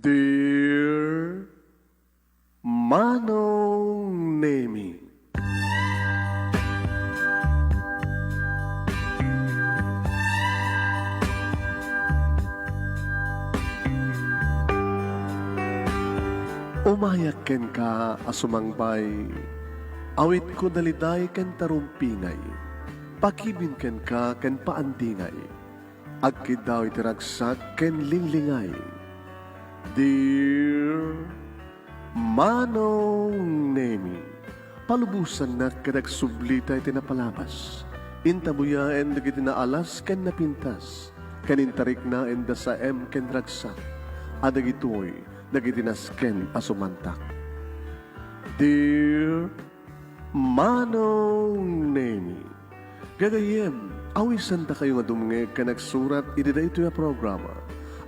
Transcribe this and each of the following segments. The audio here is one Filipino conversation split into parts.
Dear Manong Nemi, umayak ken ka asumangbay, awit ko daliday ken tarumpingay, pakibin ken ka ken paandingay, agkid daw itiragsak ken linglingay. Dear Manong Nemi, palubusan na kadag sublita iti napalabas, intabuya en dagiti naalas ken napintas, kanintarik na en dasaem ken ragsak, adagitoy dagiti nasken asumantak. Dear Manong Nemi, gagayem, awisan ta kayo nga dumnge ka nagsurat iti daytoy a programa.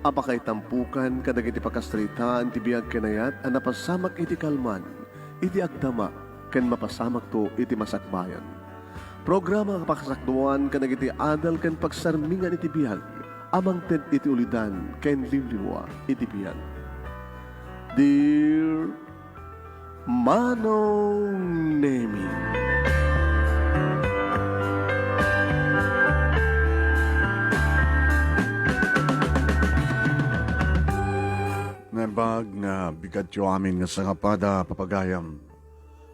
Apakay tampukan kadag iti pakastaritaan ti biag kenayat a napasamak iti kalman, iti agdama ken mapasamak to iti masakbayan. Programa kapakasakduan kadag iti adal ken pagsarmingan iti biag, amang ted iti ulidan ken liwliwa iti biag. Dear Manong Nemi, Nabag nga bigat yo amin nga sa kapada papagayam.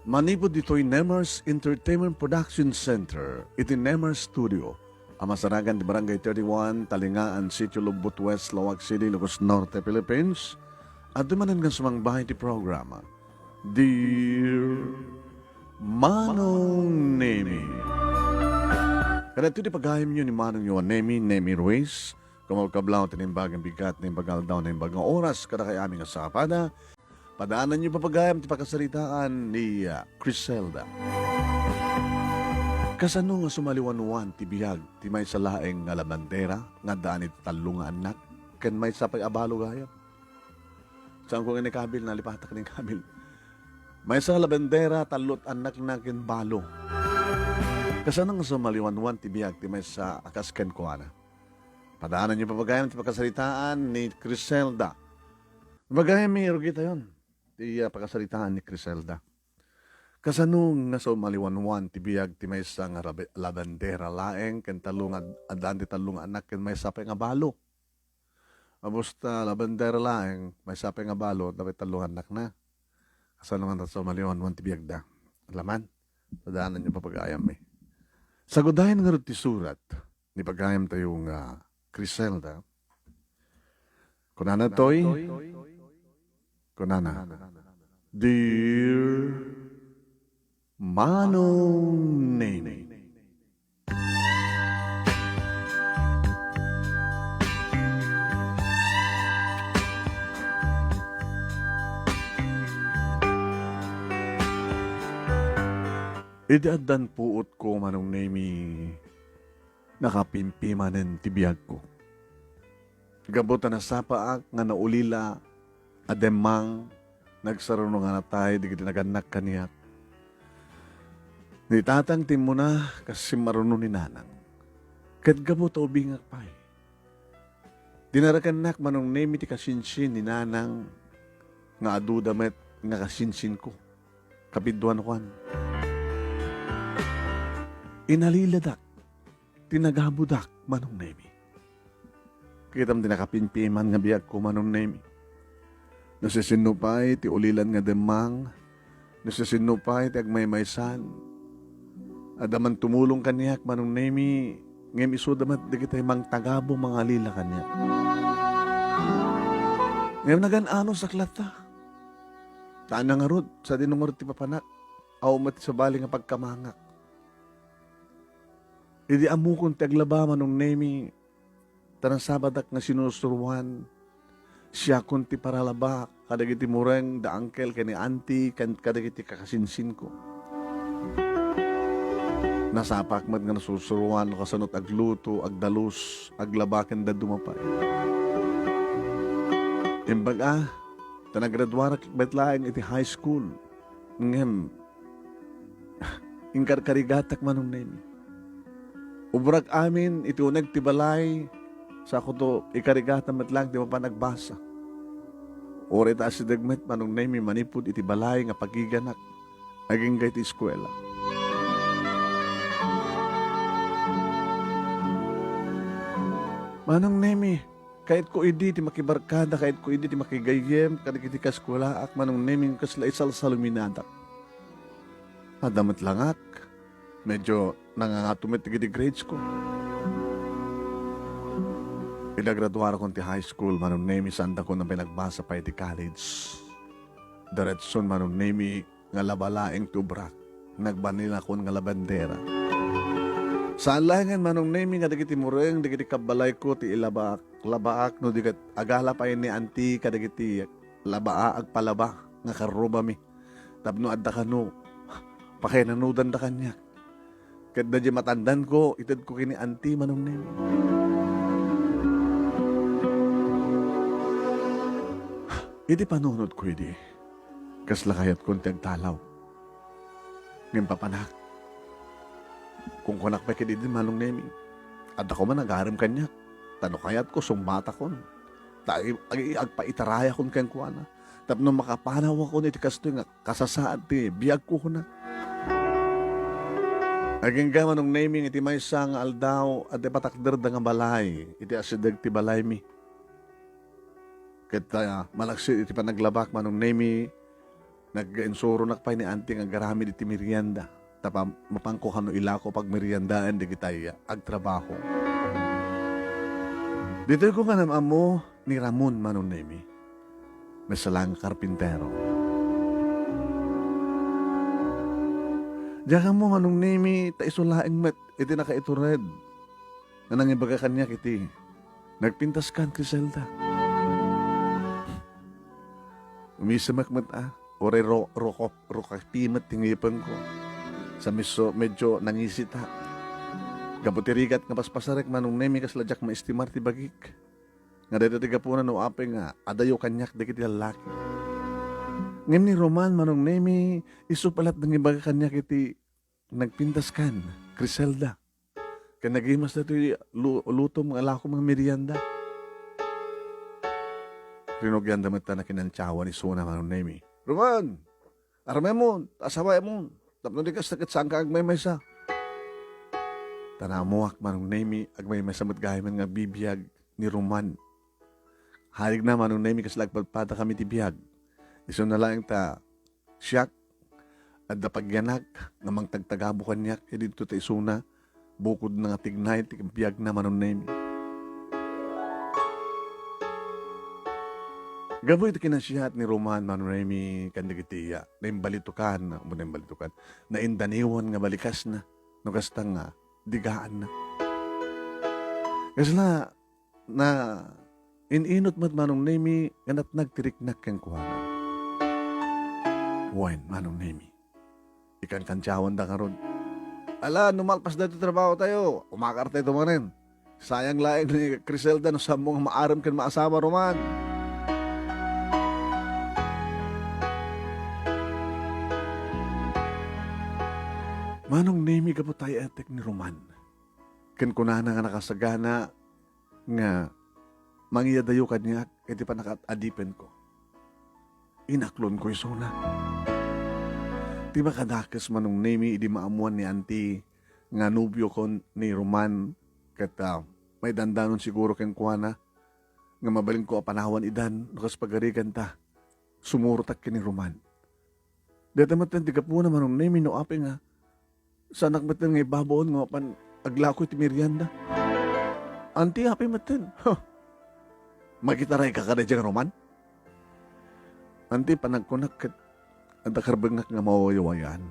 Manipod dito'y Nemers Entertainment Production Center, iti Nemers Studio. Amasaragan di Barangay 31, Talingaan, Sitio Lubot West, Lawag City, Lugos Norte, Philippines. At dumanan nga sumangbahay ti programa. Dear Manong Nemi. Kaya ito di pagayam nyo ni Manong yo Nemi Ruiz. Kumagkablaw tinimbagang bigat na imbagal daw na imbagang oras kada kay aming asapada. Padaanan niyo papagayam ti pakasalitaan ni Criselda. Kasano nga sumaliwanwan ti biyag ti may salaeng nga labandera nga daan iti talo nga anak ken may sapay abalo gayam. Saan ko nga ni Kabil nalipatak ni Kabil. May sa labandera talot anak na ken balo. Kasano nga sumaliwanwan ti biyag ti may sa akas ken kuana. Padaanan niyo papagayam ti pakasalitaan ni Criselda. Papagayam may irugita yun. Ti pakasalitaan ni Criselda. Kasanong nga so maliwanwan ti biyag ti may sa nga labandera laeng ken talong adaan ti talong anak ken may sapay nga balo. Abusta labandera laeng may sapay nga balo dapat talong anak na. Kasanong nga so maliwanwan ti biyag da. Laman. Padaanan niyo papagayam may. Sagudayan nga ti surat ni pagayam tayong Criselda. Kunana toy. Kunana. Dear Manong Nemi. Idaadan puot ko Manong Nemi. Nakapimpimanen tibiyag ko. Gabot na sapaak nga naulila ademang nagsaruno nga natay di kiti naganak kaniyak. Nitatang tim mo na kasi maruno ni nanang. Kat gabot o bingak pay. Dinarakanak Manong Nemi ti kasinsin ni nanang nga adudamet nga kasinsin ko. Kapidwan Juan. Inaliladak. Tinagabudak Manong Nemi. Kitam dinakapinpiman nga biyag ko Manong Nemi. Nasisinupay ti ulilan nga demang. Nasisinupay ti agmaymaysan. Adaman tumulong kaniyak Manong Nemi. Ngem iso damat di kita'y mang tagabo mga alila kaniyak. Ngem nagan-ano sa klata. Taan nga rod sa dinungor ti papanak. Aw mati sa bali nga pagkamangak. Idi amukon ti aglaba Manong Nemi, tanang sabadak nga sinusuruan, siya kun ti paralaba, kadagiti mureng da angkel kani auntie, kadagiti kakasinsin ko. Nasapak mat nga nasusuruan, kasanot agluto, agdalus, aglabaken da dumapay. Imbaga, tanagradwarak betlaeng iti high school, ngem, ingkarkarigatak Manong Nemi. Ubrak amin, itunag ti balay, sa ako to ikarigatan matlang, di mo pa nagbasa. Ore ta si dagmet manong nemi manipud iti balay nga pagiganak. Aging gay ti eskwela. Manong nemi, kahit ko idi ti makibarkada, kahit ko idi ti makigayem, kadagiti kaskwela ak manong nemi kasla isal sa luminadak. Adamat langak, medyo nangangatumit ti grades ko. Pinagraduara ko ti high school, manong nemi sanda ko na pinagbasa pa iti college. Diretson manong nemi nga labalaeng tubrak, nagbanila ko nga labandera. Saan langan manong nemi nga dagiti mureng, dagiti kabalay ko ti labaak, no digat agala pa ni anti kadagiti labaa agpalaba nga karuba mi. Tapno adda kano, pakinanudan da kanya. Kad di matandan ko, itad ko kini anti manong nemi. Iti panunod ko iti. Kasla kayat konti ang talaw. Ngayon papanak. Kung kunak pa kiti din manong nemi. At ako man nag-aram kanya. Tano kayat ko, sumbata kon. Agpaitaraya kon kayang kuwana. Tapno makapanaw ako iti kasto nga kasasaan ti biyag ko na. Aging ga manong nemi iti may sang aldaw at ipatakder da nga balay. Iti asidag ti balay mi. Kaya malaksit iti panaglabak manong nemi. Nag-insuro nakpay ni auntie nga garamid iti merienda. Tapa mapangko kano ilako pag meriendaan di kitay agtrabaho. Dito ko nga namamo ni Ramon manong nemi. Masalang karpintero. Diyan mo manong nemi ta isulaing met iti nakaitured. Nanang ibaga kanya kiti. Nagpintas kan Criselda. Umisamak mat Ore rokapimat tingipan ko. Sa miso medyo nangisita. Gabutirigat nga paspasarek manong nemi kasladyak maestimar ti bagik. Nga dito tiga po na no ape nga adayo kanyak dikit lalaki. Ngem ni Roman manong nemi iso palat ng ibaga kanyak iti nagpintas kan Criselda. Kaya nagimas na ito luto mga alako mga merienda. Rinogyan damat na kinantsawa ni Suna manong nemi. Roman, aramay mo, asaway mo. Tapno di ka sakit saan ka agmay sa. Tanamuak manong nemi, agmay sa matgahiman nga bibiyag ni Roman. Harig na manong nemi kas lagpadpada kami ti biyag. Iso na lang ta siyak at dapagyanak namang tagtagabo kanyak dito ta isuna bukod na nga tignay ti biyag na manong nemi. Gaboy ito kinasiyat ni Roman Manremi kandigitiya na imbalitukan na indaniwan nga balikas na no kasta nga digaan na. Kasi na ininot mat manong nemi ganat nagtiriknak kang kuhanan. Wen manong nemi. Ikan kansyawan da karon. Ala, numalpas dito trabaho tayo. Umakarte ito manin. Sayang laing ni Criselda no sa mong maaram kan maasawa Roman. Manong nemi ka po tayo etek ni Roman. Ken kunana nga nakasagana nga mangiyadayo kanya iti panakatadipen ko. Inaklon ko isuna. Di ba kadakas manong nemi idi maamuan ni auntie nga nubyo ko ni Roman ket may dandanon siguro ken kuana nga mabaling ko apanawan idan nukas pagarigan ta. Sumurutak ken ni Roman. Deta matan tiga po na manong nemi no ape nga sanak matan nga ibabaon nga pan aglako iti merienda. Auntie happy matan. Magitaray ka kada dyan Roman? Auntie panagkunak kat ang takarbangak nga mawayawayan.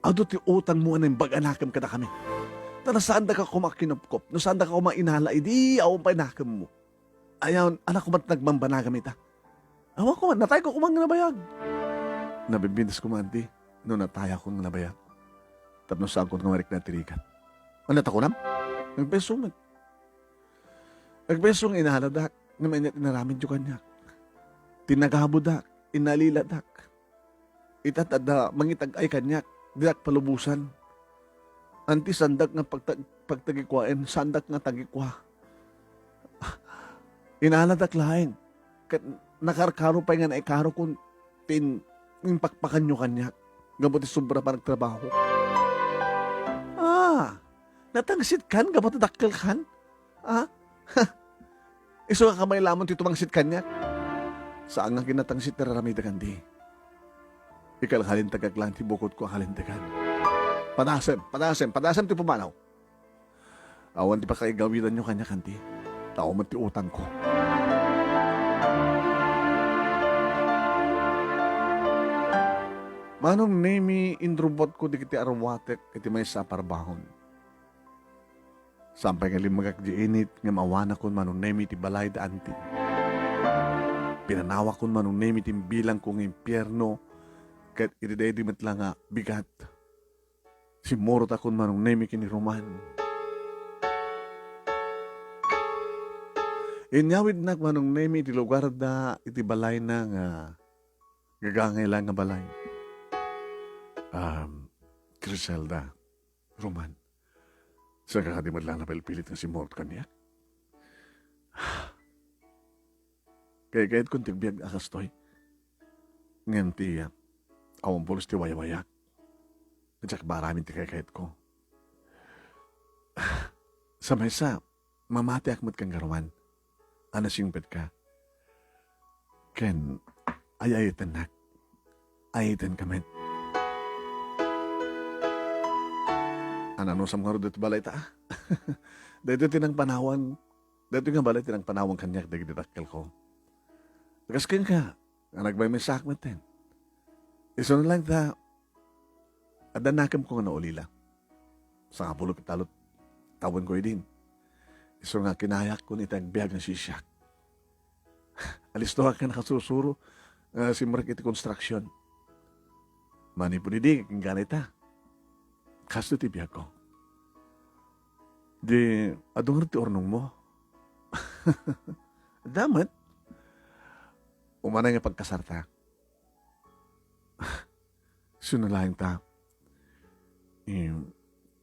Ado ti utang mo anong baganakam kada kami. Tana saan da ka kumakinupkop? No saan da ka kumainala? Idi awang painakam mo. Ayaw, anak ko ba't nagmambanagam ita? Awa ko, natay ko kumang nabayag. Nabibindas ko man, auntie. No nataya ko ng nabayag. Tapos saan ko nga marik na tirikan. Ano ta ko nam? Nagpeso man. Nagpeso nga inahaladak. Nga mainit inaramin yung kanya. Tinagabudak. Inaliladak. Itatada mangitag ay kanyak. Didak palubusan. Anti sandak nga pagtagikwain. Sandak nga tagikwa. Inahaladak lain. Kat nakarkaro pa nga na ikaro kung yung pakpakan nyo kanya. Gamot sobra pa nagtrabaho. Natangsit kan? Gamot dakkel kan? Iso nga kamay lamon ti tumangsit kanya. Saan nga kinatangsit na raramida kandi? Ikal halintagag lang ti bukod ko halintagan. Padasem ti pumanaw. Awan ti pa kaigawidan nyo kanya kanti. Tao man ti utang ko. Manong nemi indrubot ko di kiti arwatek iti may saparbahon. Sampay nga limagak di init nga mawana kon manong nemi ti balay da anti. Pinanawa kon manong nemi ti bilang kong impyerno kat itiday di matla nga bigat. Simurot akon manong nemi kini Roman. Inyawid nak manong nemi iti lugar da iti balay na nga gagangay lang nga balay. Griselda, Roman. Sa kakadimad lang na pilpilit na si Mort kanya. Kaya kahit kung tigbiyag akastoy, ngayon ti awang pulos ti wayawayak. At saka maraming ti kahit ko. Sa maysa, mamati akmat kang garawan. Anasingpet ka. Ken, ayayitan nak. Ayayitan kamet. Ano sa mga rodot balay ta? Dito tinang panawan. Dito nga balay tinang panawan kanyak dagi ditakkel ko. Kaskin ka. Nagbay may sakmet din. Iso na lang ta. Adanakam ko nga naulila. Sa kapulog talot. Tawan ko din. Iso nga kinayak ko nitang biyag na sisyak. Alisto ka nakasusuro. Si Mark iti construction. Mani po nidi. Ang ganita. Kasto ti biyag ko. Di, adong ti ornong mo. Damat. Umanay nga pagkasarta. Sunalahin ta.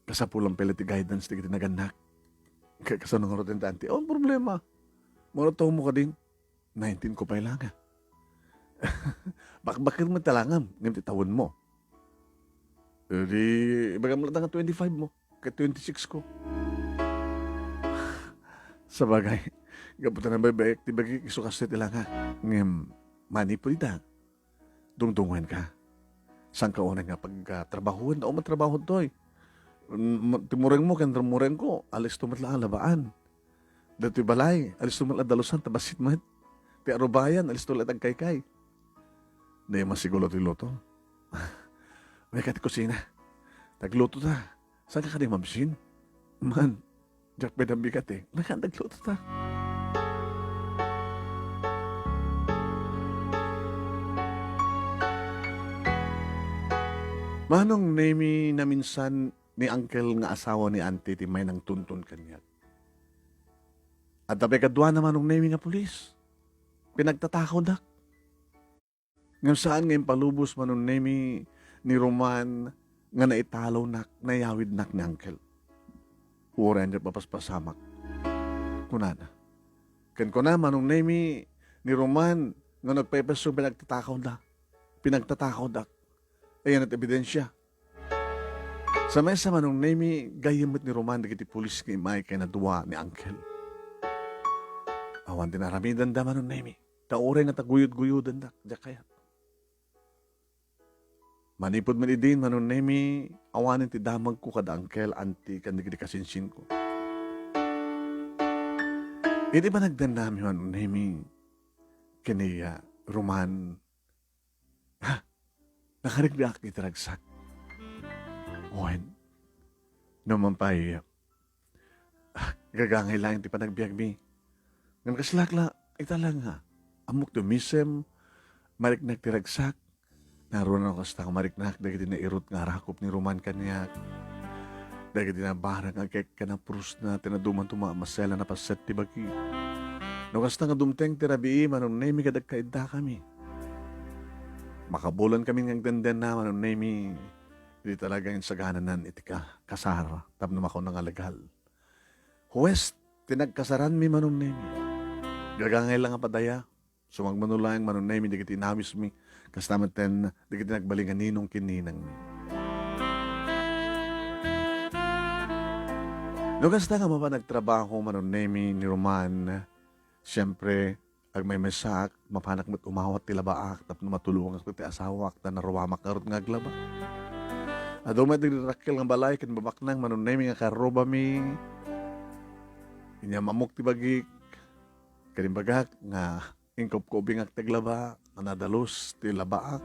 Kasapulang pala ti guidance ti naganak. Kasanong rotin ta anti. Oh, problema. Marato mo ka din. 19 ko pa ilangan. Bakit mo talangam? Ngayon ti tawon mo. Di, baga mo lang 25 mo. Kaya 26 ko. Sa bagay, gabutan na babayek, di bagi isukas na tila nga. Ngayon, mani po dita. Dungdungan ka. Saan ka unang nga pagtrabahuan? O matrabaho to eh. Timureng mo, kandramuren ko, alis tumatla ang labaan. Dati balay, alis tumatla dalusan, tabasit mo. Ti arubayan, alis tumatla ang kaykay. Di masigulo ti loto. May kati kusina. Tagluto ta. Saan ka ka di mamsin? Man, Jack Bedambigat eh. Nagluto ta. Manong nemi na minsan ni uncle nga asawa ni auntie ti may nang tuntun kanya. At tabi kadwa naman ng nemi nga pulis. Pinagtatakaw dak. Ngayon saan ngayon palubos manong nemi ni Roman nga naitalaw nak, nayawid nak ni uncle. Uran niya papaspasamak. Kunana. Kan ko na manong nemi ni Roman nga nagpepeso pinagtatakaw dak. Ayan at ebidensya. Sa mesa manong nemi gayamot ni Roman dagiti pulis kay may kay naduwa ni uncle. Awan dinaramidan da manong nemi. Tauray nga taguyod-guyudan dak. Diyak kaya. Manipod man idin, manon nemi, awanin ti damag ko kada angkel, anti, kandigdi kasinsin ko. Hindi ba nagdanami manon nemi, kaniya, Roman, nakarigbiak itaragsak. Owen, naman pa'y, gagangay lang ti panagbiag mi. Ngan kaslakla, italang nga, amok tumisem, mariknak tiragsak, naroon ako kasta mariknak, dagiti na irot nga rakop ni Roman kanyak. Dagiti na barang ang kek ka na prus na tinaduman tumamasela na paset ti bagi. No kasta nga dumteng tirabii, manong nemi kadag kaida kami. Makabulan kami ng denden na, manong nemi, hindi talaga yung sagananan iti ka, kasara, tapnum ako ng alagal. Huwes, tinagkasaran mi manong nemi. Gagangay lang ang padaya, Sumag manulayang manunay mi digiti inamis mi. Kastaman ten digiti nagbalingan ninong kininang mi. No kasta nga mapa nagtrabaho manunay mi ni Roman. Siyempre, ag may mesak, mapanak mo't umawat ti labaak, tapno matulungan ko ti asawak, na naruwamak karot nga aglaba. Ado may digrakil nga balay, kin babaknang manunay mi nga karoba mi. Inya mamuk ti bagik, kanimbagak nga ingkop-kubing ak taglaba, manadalos ti labaak.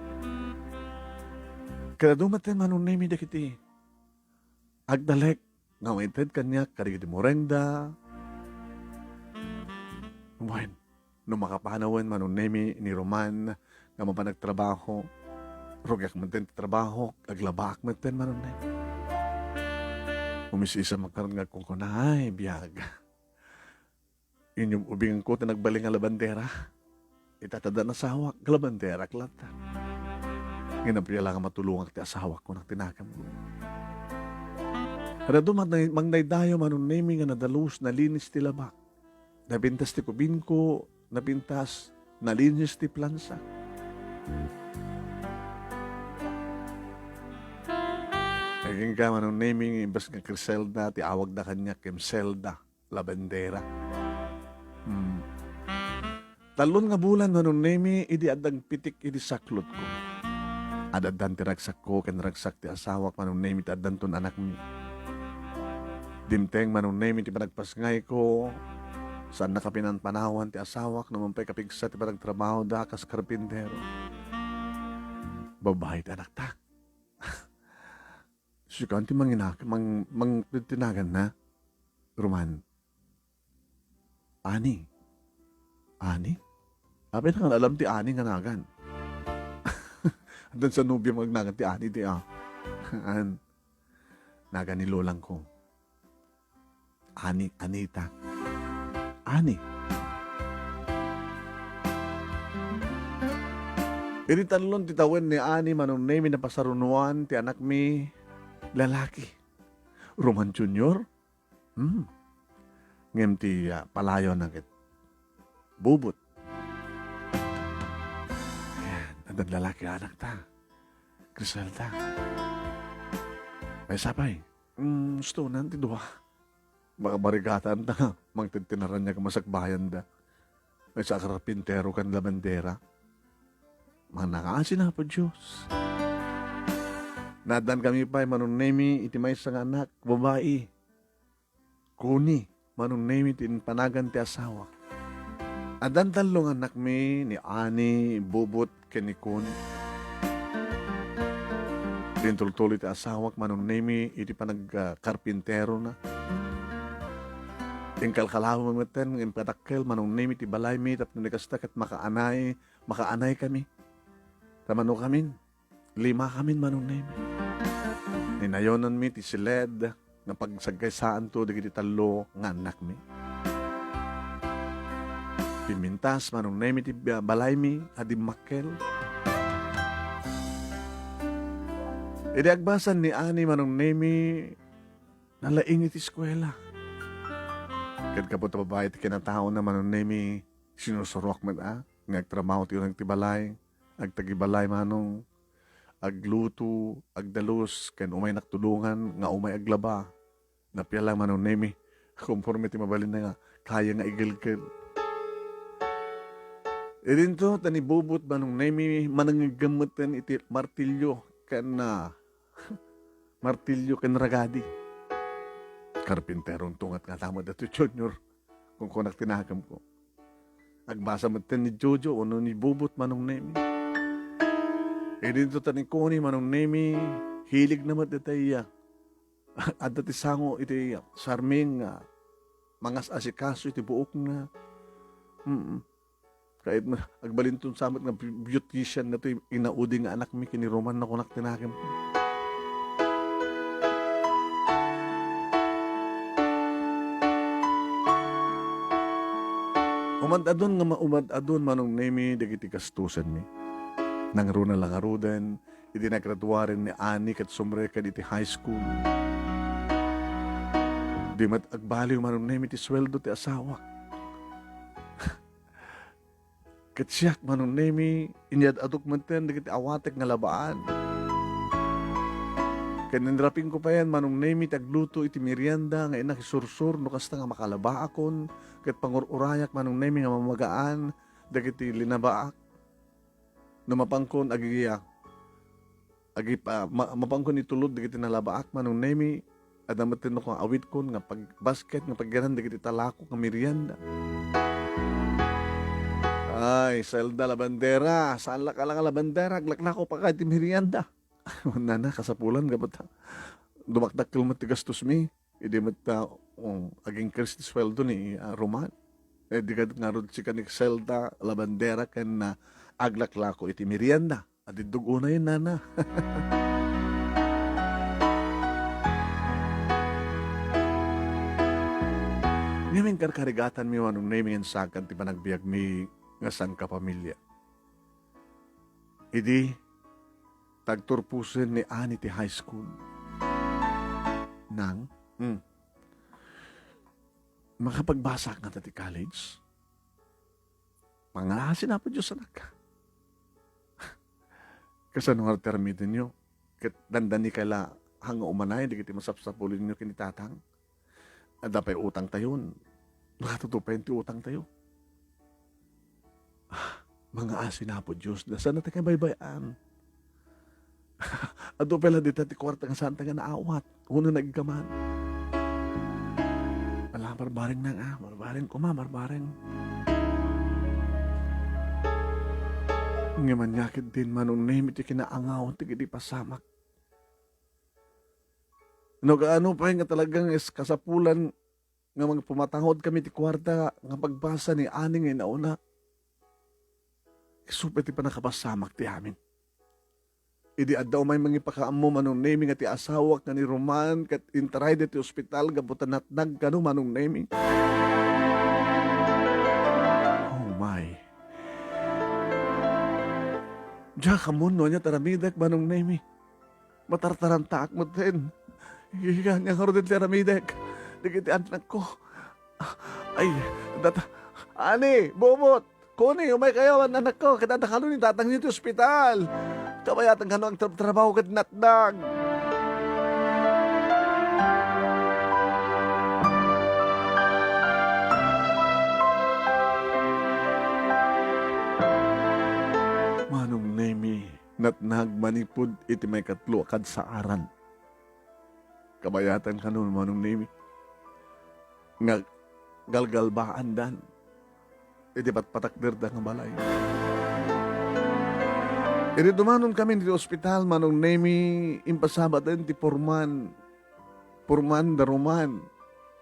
Kada dumaten manunay mi dakiti. Agdalek, nga maited kanya, karigiti morengda. Umahin, no makapanawan manunay mi ni Roman, nga mapanagtrabaho, rugyak man ten trabaho, aglabaak man ten manunay. Umisisa magkaroon nga kung kunay, biyag. Inyong ubing ko na nagbaling nga labandera. Itatada na sawak, labandera, klata. Nginapiya lang matulungan ti asawak ko ng tinakam ko. Kada mangnaydayo manunay mi nga nadalus, nalinis ti labak. Napintas ti kubin ko, napintas, nalinis ti plansa. Naging ka manunay mi, imbas nga Criselda, ti awag na kanya, Kimselda, labandera. Talon nga bulan manunay mi, idi adang pitik idi saklot ko. Adadan ti ragsak ko, ken ragsak ti asawak manunay mi, ti adan ton anak mi. Dimteng manunay mi, ti panagpasngay ko, saan nakapinanpanawan ti asawak, naman pa'y kapigsa ti panagtrabaho da, kas karpintero. Babae ti anak ta. Sikan ti tinagan na, Roman. Ani? Apay na alam ti ani nga nagan. Doon sa nubya magnagan ti ani ti nagan ni lolang ko. Anita. Ani. Iti tanlon ti tawen ni ani manunay mi napasarunuan ti anak mi lalaki. Roman Junior? Ngem ti palayo na kit. Bubot. Yan, andan lalaki anak ta. Criselda. Ay sapay, gusto na ti duwa. Baka barigatan ta, mangtintinaran niya kamasakbayan da. Ay sa karapintero kan labandera. Mga nakaasin na po Diyos. Nadan kami pa, manunay mi, iti may isang anak, babae. Kuni, manunay mi, tinpanagan ti asawa. Adan talong anak mi, ni Ani, Bubot, Kenikun. Tintultuloy ti asawak, manunay mi, iti panagkarpintero na. Tingkalkalaw mamatan, impatakkel, manunay mi, ti balay mi, tapos nikastak at makaanay kami. Tamano kami, 5 kami manunay mi. Ninayonan mi, ti siled, na pagsagkaysaan to, digiti talo, nga anak mi. Pimintas, manunay mi, ti balay mi, adim makkel. Idi agbasan ni Ani, manunay mi, nalaing iti eskwela. Kad kapot babae, ti kinatao na manunay mi, sinusurok man ngagtramaho ti unang tibalay, agtagibalay manong, agluto, agdalos, ken umay naktulungan, nga umay aglaba, napiyala manunay mi, conforme ti mabalin na nga, kaya nga igilkid. E dinto, tanibubot manunay mi, manangigamutan iti martilyo, ken martilyo ken ragadi. Karpinterong tungat nga tama dato Junior, kung kunak tinakam ko. Agbasa mo ni Jojo, ano ni Bubot manong nemi. E dito taning kuni manong nemi, hilig naman detaya. At dati sango iti sarming mangas asikaso iti buok na. Kahit agbalintun samot nga beautician na ito, inaudi nga anak mi, kini Roman na kunak tinakam ko. Umad-adon nga maumad-adon manong nemi, dagiti kastusan mi. Nang runa lang arudan, iti nagraduaren ni Ani kat sumre ka iti high school. Di mat agbaliw manong nemi ti sweldo ti asawa. Katsiyak manong nemi, inyad atok manten, dikiti awatek nga labaan. Kaninrapin ko pa yan, manong nemi, tagluto iti merienda, nga inakisursur, no kasta nga makalaba akon, kat pangururayak manong nemi nga mamagaan, dagiti linabaak. No mapangkon, mapangkon itulod, dagiti nalabaak, manong nemi, adamatin no kong awit kon, nga pag basket, nga paggaran, dagiti talako, nga merienda. Ay, Zelda Labandera, saan ka lang labandera, aglaknako pa ka iti merienda. Nana, kasapulan, kapag dumakdak kilmat ti gastos mi, hindi mata, aging Kristi sweldo ni Roman. Di ka nga ron si kanik Zelda Labandera kan na aglaklako iti merienda. At dugo na yun, nana. Ngayon karkarigatan mi wanong naming and sakan ti panagbiag mi nga sang kapamilya. Idi, tagturpusin ni Ani ti high school. Nang, makapagbasa ka na ti college. Mangalasin na po Diyos anak ka. Kasano nga termitin nyo? Kat dandani kala hanga umanay, di kiti masapsapulin nyo kinitatang. At dapay utang tayon. Nakatutupayin ti utang tayo. Mga asin na po Diyos, nasa natin kayo baybayan. Ato pala dito ti kwarta nga santa nga naawat. Una nagkaman. Ala, marbaring na marbaring ko marbaring. Ngaman yakit din manong name iti kinaangaw, ti kiti pasamak. No, gaano pa nga talagang kasapulan nga mga pumatangod kami ti kwarta nga pagbasa ni Aning nga nauna. Supet ti pa nakapasamak ti amin. Idi addaw may mga pakaammo manong naming at ti asawak na ni Roman kat intaray ti ospital gabutan at nagkano manong naming. Oh my. Diya kamon no niya taramidak manong naming. Matartarantaak mo din. Hihigan niya karo din taramidak. Digiti anak ko. Ay, Ani, bumot. Kuni, umay kayo ang anak ko. Kinadakalo ni tatang nito ospital. Kabayatan ka no ang trabaho kat natdag. Manong nemi, natnag manipod iti may katlo akad sa aran. Kabayatan ka no, manong nemi. Nga galgalbaan dan. Iti patpatakder da nga balay. Iti dumanon kami dito ospital, manong nemi, impasabat din ti Purman da Roman,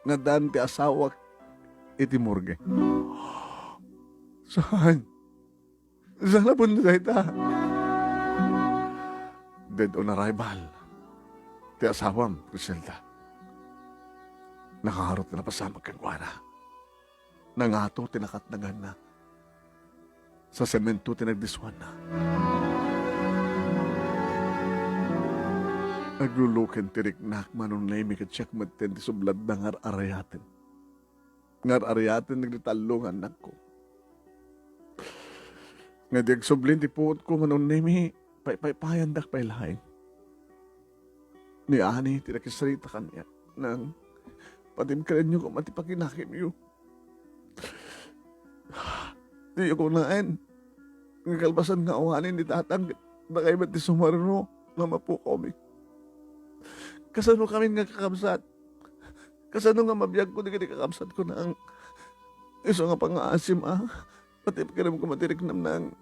nga dan ti asawak, iti morgue. Saan? Saan na punta ita? Dead on arrival. Ti asawam, Griselda. Nakaharot na pasamag kang kuwana. Nangato, tinakatnagan na. Sa semento, tinagdiswan na. Naglulukin tiriknak manong naimi katsiyak matin ti sublad na ngar-arayatin. Ngar-arayatin nagditalong anak ko. Nga di agsublin ti puot ko manong naimi pay-payan dak pay laing. Ni Ani, tinakisarita kanya nang patimkalan nyo ko matipakinakim nyo. Di ako naan. Nga kalbasan nga awanin ni tatang na kayo ba't di sumarno na mapo kami. Kasano kami nga kakabsat. Kasano nga mabiyag ko di kakabsat ko na ang iso nga pang-aasim pati pakiram ko matirik namnang.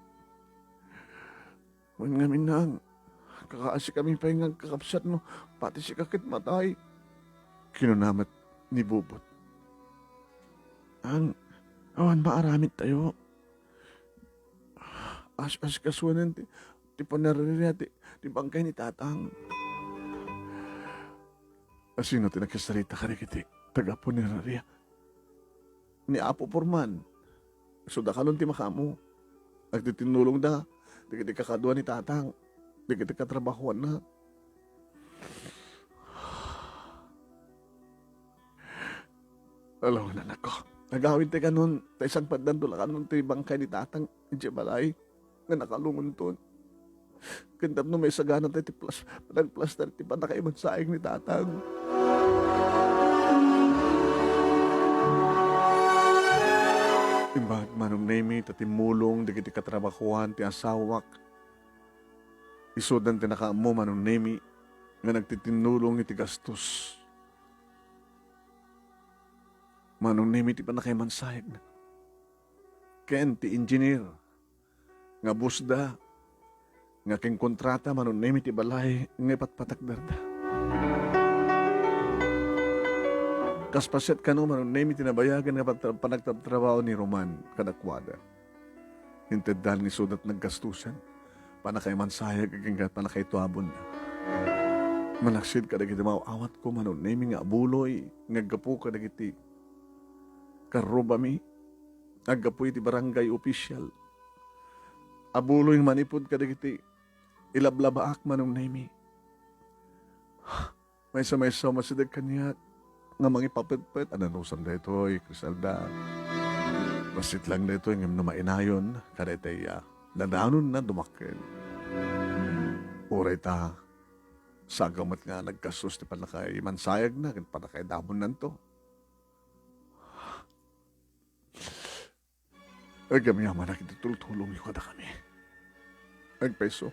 Man nga minang kakaasi kami pa yung kakabsat no pati si kakit matay. Kinunamat ni Bubot. Ang awan maaramit tayo. As kasuanan ti panarariya ti bangkay ni tatang. Asino tinakisarita ka rin kiti taga puneraria. Ni Apo Purman. So da kalon ti makamu. Nagtitinulong da. Di kiti kakadwa ni tatang. Di kiti katrabahuan na. Alam na anak ko. Nagawin tayo kanon, tayo isang padandula kanon, tayo bangkay ni tatang, hindi balay, nga nakalungon to. Kandam no may sagana tayo, plus, padang plus 30 pa na kayo mansayang ni tatang. Imbag manong nemi, tatimulong, di kiti katrabakuhan, ti asawak. Isudan ti nakaamo manong nemi, nga nagtitinulong iti gastos. Manong nemi ti pa na kayo mansayag na. Ken ti engineer, nga busda, nga king kontrata manong nemi ti balay, nga ipatpatakdarda. Kaspaset ka no manong nemi tinabayagan nga panagtrabaho ni Roman kadakwada. Hinted dahil ni sudat naggastusan, panakay mansayag aging panakay tuabon na. Manaksid ka dagiti mauawat ko manong nemi nga abuloy, nga gapu ka dagiti karubami, agapu iti barangay official. Abuloy manipod ka dagiti ilablabaak manong nemi. May sa masidag kanyak, nga mga ipapit-pit, ananusan da ito, Crisalda. Basit lang da ito, yung na mainayon, kada ito ladanon na dumakin. Uray ta, sagamat nga nagkasus, di pa na kay mansayag na, pa na kay damon na ito. Agam-yaman na kitutulong yung kada kami. Agpeso.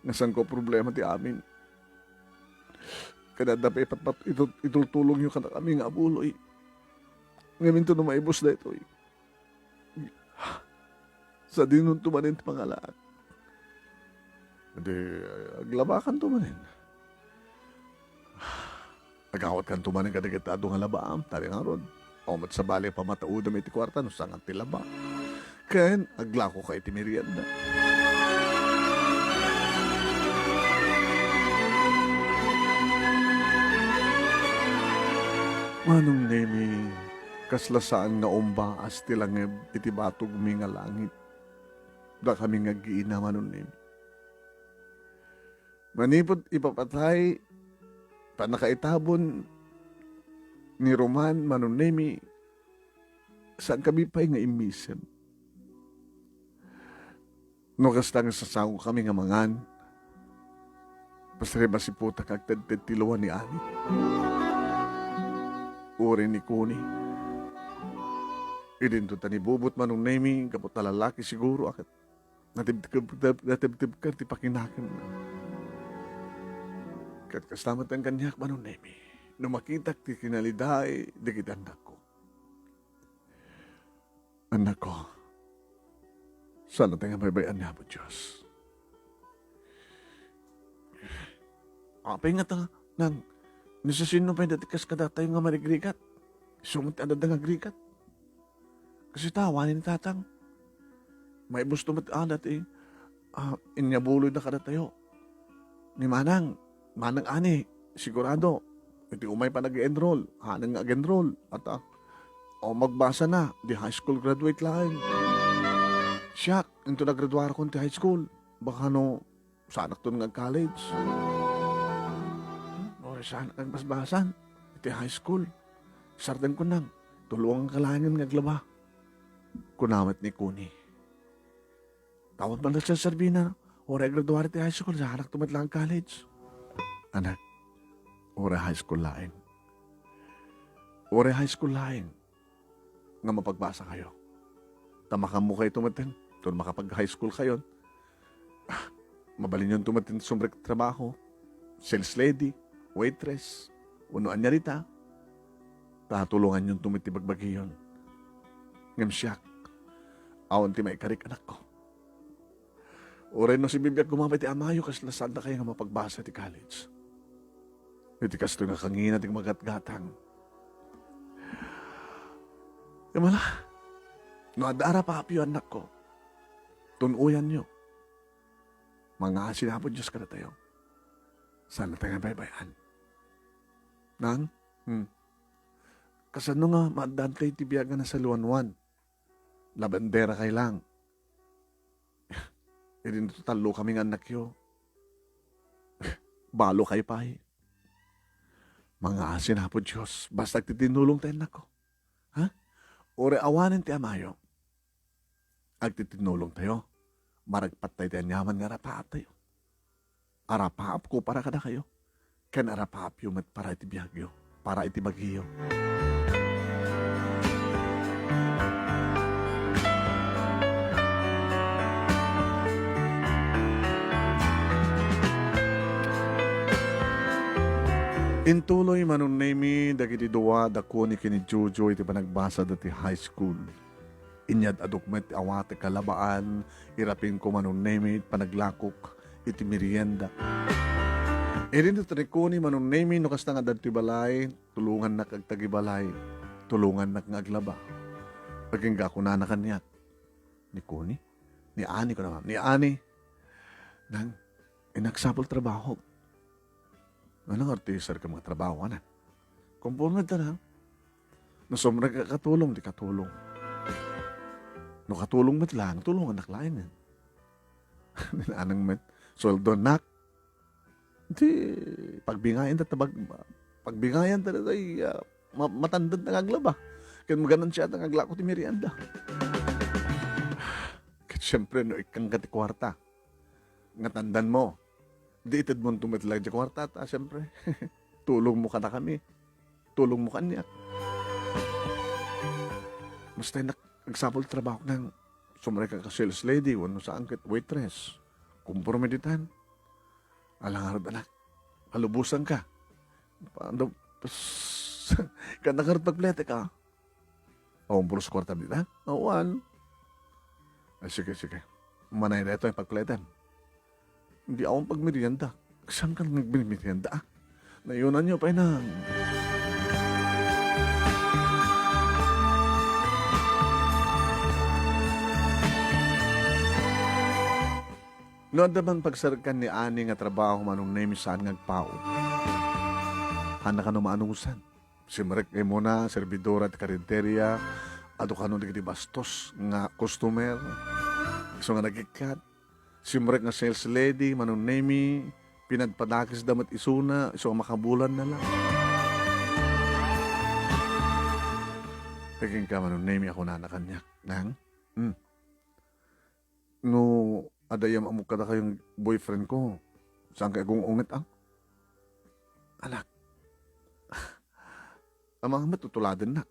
Nasan ko problema ti amin. Kada dapat itultulong yung kada kami nga abuloy. Ngayon ito na maibos na ito. Sa dinun tumanin ti pangalaan. Hindi, aglabakan tumanin. Agawat kan tumanin kadagitado nga labaam, tali nga ron. Omat sa bali pamatauda may ti kwarta, no sangat ti laba. Kaya aglako ka iti merienda. Manong nemi, kaslasaan nga umba as tilangib iti batog mi nga langit. Da kami nga giina manong nemi. Manipod ipapatay, panakaitabon ni Roman manong nemi, saan kami pa'y nga imisem. No kastang sasaw kami nga mangan, pasre ba si puta kagtad tiluan ni Ani. Uri ni Kuni. Idinto ta ni bubot manong nemi, kapot na lalaki siguro, akat natibtib ka, ti pakinakin na. Kat kastamat ang kanyak manong nemi, no makitak ti kinaliday, digit anak ko. Anak ko, sana tayo baybayan niya po, Diyos. Apay nga ta, nang nisasino pa yung datikas ka datay nga marigrigat. Sumut ada nga agrigat. Kasi tawanin ni tatang. May gusto mat adat inyabuloy na kada tayo. Ni Manang ani, sigurado. Iti umay pa nag-enroll. Hanan nga enroll At magbasa na. Di high school graduate lang. Siya, into naggraduar ko ti high school. Baka sanak to nga college. Saan kang basbasan? Iti high school. Sardan ko nang. Tulungan kalangan nga glaba. Kunawat ni Kuni. Tawad man na siya Sarbina. Ora graduar iti high school. Sa anak tumatlang college. Anak, ora high school laing. Ora high school laing. Nga mapagbasa kayo. Tamakam mo kayo tumatin. Doon makapag-high school kayo. Mabalin yun tumatin sumbrek trabaho. Sales lady. Waitress, unuan niya rita, tatulungan yung tumitibagbagi yun. Ngam siyak, awan ti may karik anak ko. Uray no si Bibiak gumamay ti amayo kas lasad na kayo nga mapagbasa ti college. Iti kas to nga kangina ti magatgatang. Yamala, no adara pa apyo anak ko, tunuyan nyo. Mga sinapod Diyos ka na tayo. Sana tayo nga baybayan. Nang? Kasano nga, maadaan kayo tibiyagan na sa luwan-wan. Labandera kay lang. Idin talo kami nga anak yo. Balo kay pay. Mga asin ha po Diyos, basta titinulong tayo anak ko. Ha? Ore awanen ti amayo. Agtitinulong tayo. Maragpat tayo ti anyaman nga arapaap tayo. Arapaap ko para kada kayo. Ken arapaap yung mat para iti biyagyo. Para iti bagyo. Intuloy manunemi dagiti duwa dako ni kini Jojo iti panagbasa dati high school. Inyad adukmet awate kalabaan, irapin ko manunemi panaglakok iti merienda. Irin ito ko ni manunemi no kasta nga dati balay, tulungan na kagtagi balay, tulungan na aglaba. Paging ako na kanyak. Ni Kuni? Ni Ani ko naman. Ni Ani. Nang inagsapol trabaho. Anong artista ka mga trabaho na? Kung po nga na, nasomra ka katulong, di katulong. No katulong mat lang, tulungan naklain yan. Nilanang met, sweldo nak. Di, pagbingayan pagbingayan ay matandad na aglaba. Kaya maganan siya ang aglako ti merienda. Kaya siyempre, no, ikang kati kwarta. Nga tandan mo. Di itad mo tumatlag di kwarta, siyempre. Tulong mo ka na kami. Tulong mo kanya. Mas tayo nagsapol trabaho ng sumari ka sales lady, wano sa angkit, waitress. Kumpromeditan. Alang anak, halubusan ka. Paano, ka nakartagplete ka. O, pulos kwarta dito, ha? Awan. Ay, sige. Manay na ito yung pagpletan. Hindi akong pagmerienda. Saan ka nagbinimerienda? Nayunan niyo pa na. Noon naman pagsarkan ni Ani nga trabaho manong name saan ngagpaon. Hana ka no maanusan. Simrek kay mo na, servidora at karinterya, ado ka no di bastos nga customer. So nga nagikat. Simrek nga sales lady, manong name, pinagpadakis damat isuna, so makabulan na lang. Paging ka manong name ako na nakanyak. Nang? No, adayam amok ka na kayong boyfriend ko. Saan kaya kong unget ang? Anak. Amang matutuladan na.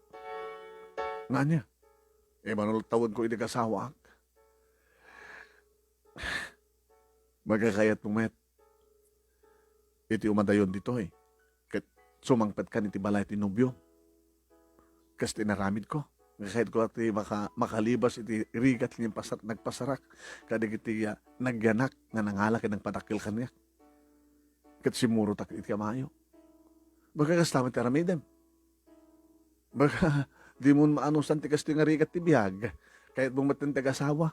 Nga niya. Manul tawad ko inagasawa ang. Magkakayat mo, met. Iti umadayon dito eh. Kat sumangpat ka niti balay ti nobyo. Kas tinaramid ko. Kahit ko ati makalibas iti rigat niyang nagpasarak. Kadig iti nagyanak nga nangalaki ng patakil kanya. Kat simuro tak iti kamayo. Baga kastamit aramidem. Baga di mo maanusan ti kas ti nga rigat ti biyag. Kahit mong matintag asawa.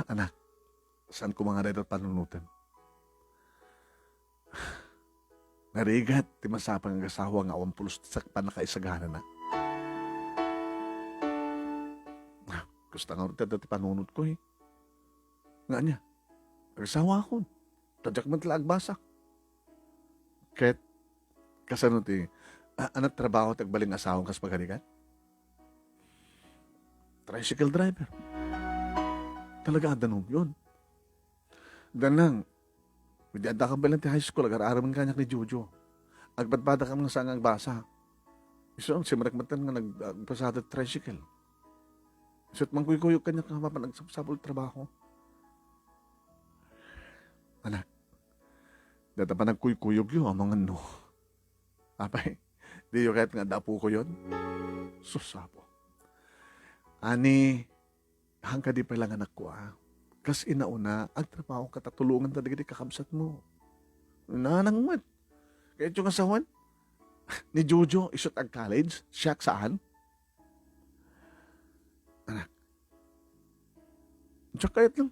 Anak, saan ko mga redot panunutan? Narigat, ti masapang ang asawa nga awang pulos sa panakaisagana na. Gusto nga rin ti panunod ko eh. Nga niya, nag-asawa ako. Tadyak man tala agbasak. Ket, kasano ti, anak trabaho tagbaling asawang kas pagarigat? Tricycle driver. Talaga adanom yun. Danang, hindi ada ka ba lang ti high school, agar-araman kanyak ni Jojo. Agpadpada ka mga sangang basa. Iso, simarakmatan nga nagpasada tricycle. Iso, mangkuy-kuyok kanyak nga nagsapol trabaho. Anak, data pa nagkuy-kuyog yun, amang ano. Apay, di yung kahit nga dapo ko yun. Susapo. Ani, hangka di pa lang anak ko Kas inauna, ang trabaho katatulungan talaga di kakabsat mo. Nanang mat. Kaya yung asawan, ni Jojo, isot ang college, siya saan? Anak, siya kahit lang.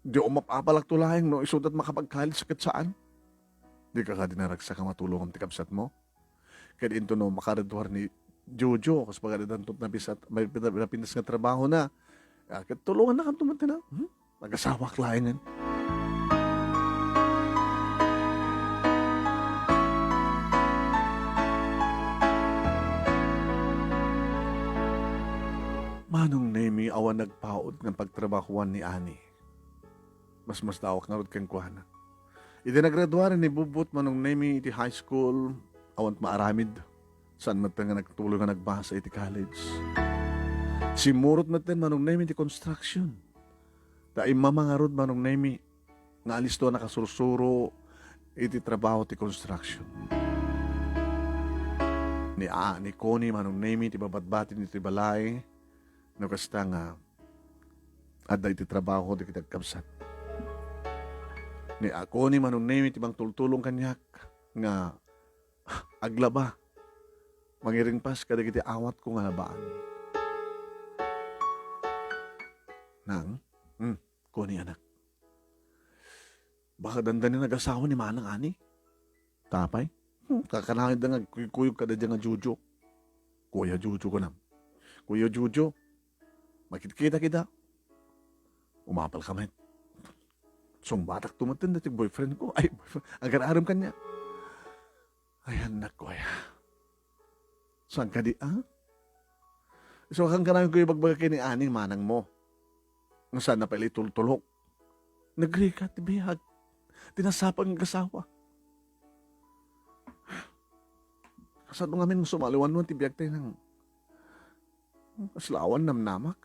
Di o mapapalak tulahing, no, isot at makapag-college sakit saan? Di ka ka dinaragsa ka matulungan ti kabsat mo? Kaya ito no, makaradwar ni Jojo, kasi pagkadadan na bisat, may pinapindas nga trabaho na. Tulungan na kang tumunta na. Nag-asawa klayan yan. Manong Nemi awan nagpaod ng pagtrabahuan ni Ani. Mas dawak nga rod kang kuhanan. Iti nagraduaran ni Bubot Manong Nemi iti high school, awan maaramid. Saan man nga nagtuloy nga nagbasa iti college. Simurot natin Manong Nemi iti construction. Dahil mamangarod Manong Nemi, nga alis to nakasursuro iti trabaho ti construction. Ni Connie Manong Nemi ti babatbatin iti balay, no kasta nga adda iti trabaho ti kitagkabsat. Ni Connie Manong Nemi ti bang tultulong kanyak nga aglaba mangiring pas kadag iti awat ko nga nabaan. Nang, Connie anak. Baka dandanin nag-asawa ni Manang Ani? Tapay? Kakanangin da nga kuyog kada dyan nga Jujo. Kuya Jujo ko nam. Kuya Jujo, makikita kita. Umapal ka man. Sumbatak tumatin dati boyfriend ko. Ay, agar-aram ka niya. Ay, anak ko ya. Saan ka di, ah? So, kang kanangin ko yung bagbaga kini Aning Manang mo. Nga saan na pala itultulok. Nagri ka, tibihag. Tinasapang ng kasawa. Kasano nga min sumaliwan mo, tibiyag tayo ng aslawan namnamak.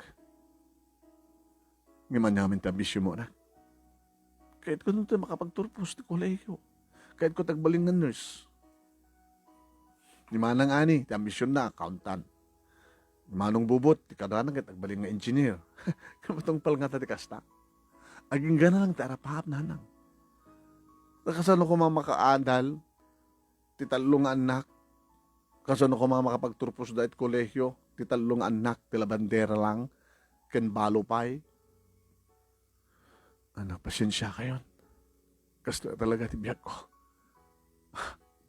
Ngayon namin tabisyo mo na. Kahit ko nung tayo makapagturpos ni koleyo. Kahit ko tagbaling ng nurse. Ni Manang Ani, ti ambisyon na, accountant. Ni Manong Bubot, ti kadanang kahit tagbaling nga engineer. Kamatong pal nga ta ti kasta. Aging gana lang tarapahap na nang. Kasano ko mga makaandal, ti talong anak, kasano ko mga makapagturpos dahit kolehyo, ti talong anak, ti labandera lang, ken balupay. Anak, pasensya ka yun. Kasi talaga ti biyak ko.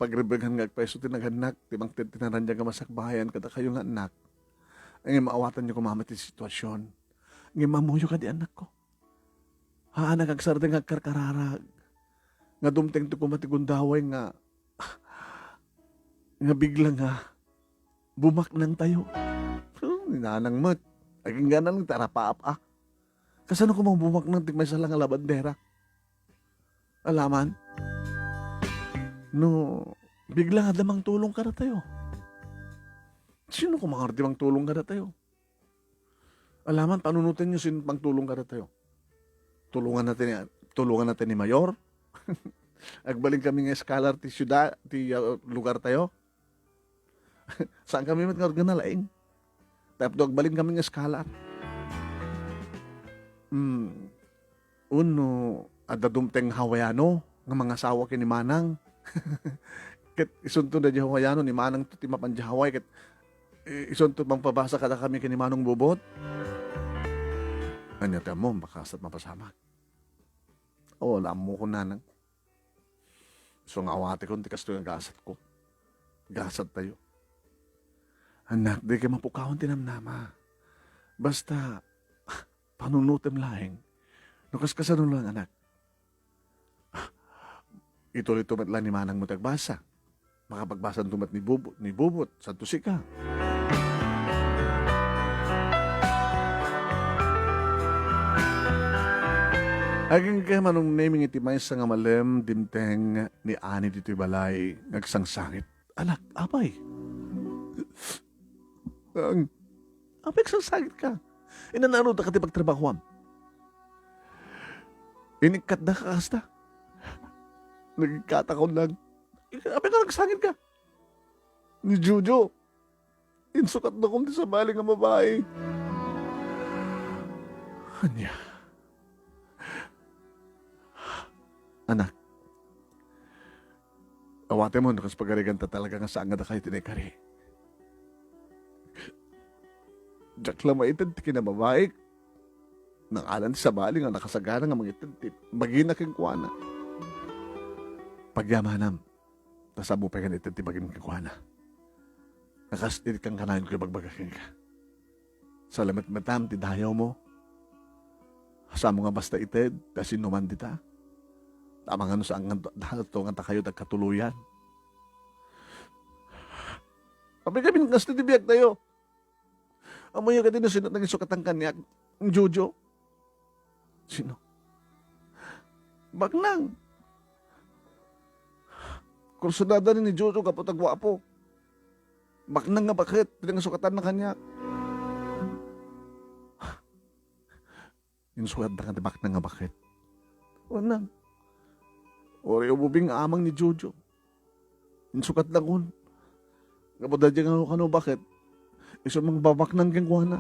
Pagrebegan nga peso tinaganak, timang tinaran niya nga masakbayan, kada kayo nga anak. Ang maawatan niyo kumama ti sitwasyon. Ang mamuyo ka di anak ko. Anak, agsardeng agkarkararag. Nga dumteng to kumatigundaway nga biglang nga bumak nang tayo. Ninanang mat. Aging ganang tarapaap ah. Kasano ko mang bumak nang tigmay sa lang labandera? Alaman? No, biglang adamang tulong ka na tayo. Sino ko mga mang tulong ka na tayo? Alaman, panunutin nyo sino pang tulong ka na tayo? Tulungan natin ni Mayor? Agbaling kami ng eskalar ti syudad, ti lugar tayo. Saan kami matngarganalaing? Tapos agbaling kami ng eskalar. Uno, adadumteng Hawaiano, ng mga asawa kini Manang. Kat isunto na di Hawaiano, ni Manang to ti mapan di Hawaii. Kat isunto bang pabasa kada kami kini Manong Bubot. Anya tayo mo, makasat mapasamak. Oo, alam mo ko nanang. So nga awate ko, tikas to yung gasat ko. Gasat tayo. Anak, di kayo mapukawan tinamnama. Basta, panunutim lahing. Nukas kasano lang, anak. Ituloy tumat lang ni Manang mo tagbasa. Makapagbasan tumat ni Bubot, santo sika. Aging kaya manong naming itimay sa nga malem dimteng ni Ani dito'y balay nagsangsangit. Anak, apay. Apay sangsangit ka. Inanaro da ka ti pagtrabahuam. Inikat na ka kasta. Nagkataon lang. Apay ka nagsangit ka. Ni Jojo. Insukat na kong sa baling nga babae. Anya. Anak, awate mo, nakas pagarigan ta talaga nga saan nga da kayo tinekari. Diyak lang maitad, kinababaik. Nang alan sa bali nga nakasagana nga mga itad, bagina kang kuwana. Pagyamanam, tasabo pa kan itad, bagin kang kuwana. Nakastit kang kanayon ko bagbagakin ka. Salamat matam, tidayaw mo. Sa mo nga basta itad, kasi numan dita. Tama nga no saan nga ito nga kayo nagkatuluyan. Apay kami nagkastitibiyag tayo. Amoy ka din sino naging sukatan kanyak. Ang Jojo. Sino? Baknang. Kursunada ni Jojo kapot agwapo. Baknang nga bakit? Pinang sukatan na kanyak. Yung suwad na ka baknang nga bakit? Wanang. Ori ububing amang ni Jojo. Yung sukat na kun. Kapag dadya nga kano bakit? Iso mga babak ng gengwana.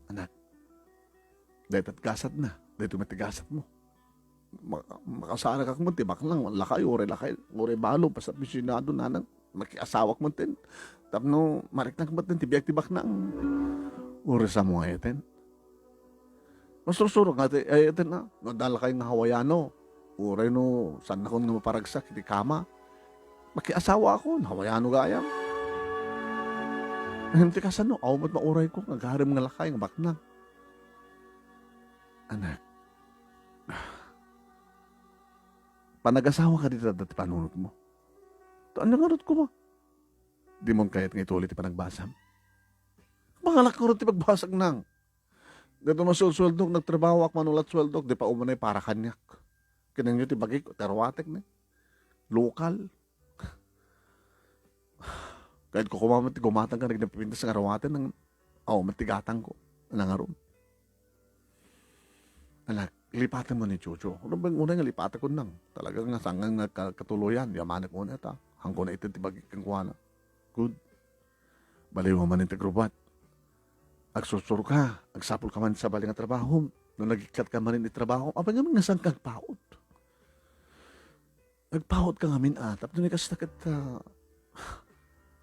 Anak, dahil gasat na. Dahil matigasat mo. Makasara ka kung tibak lang. Lakay, ore balo. Basta pisinado na nang makiasawak mo tin. Tapno, marik na kamat tin. Tibak na ang ore sa mga ayatin. Mas susuro nga ayatin na. Nadala kayo nga Hawaiano. Ore no, saan ako nga maparagsak. Di kama. Makiasawa ako, Hawaiano gayam. Hindi ka sano, awmat mauray ko, nagharim nga lakay, nga baknang. Anak, panag-asawa ka dito dati panunod mo. Taan nga rot ko mo. Di mo kahit nga ituloy ti panagbasam. Mangalak ko rot ti pagbasag nang. Dito masulsweldok, nagtrabaho ak manulat sweldok, di pa umanay para kanyak. Kinang nyo ti bagik, terwatek na. Lokal. Kahit ko kumamat, gumatang ka, nagnapipintas ng arawatin ng, matigatang ko, nangaroon. Anak, lipatan mo ni Jojo. Ano bang una nga lipatan ko nang? Talagang nga sangang katuluyan, yamanak mo na ita. Hangko na ito tibagik kang kuwana. Good. Baliw mo man yung tagrubat. Agsusur ka, agsapol ka man sa bali nga trabaho. Nung nagikat ka man yung trabaho, aba nga mga sang kang paot. Nagpaot ka nga min atap, doon ikastakit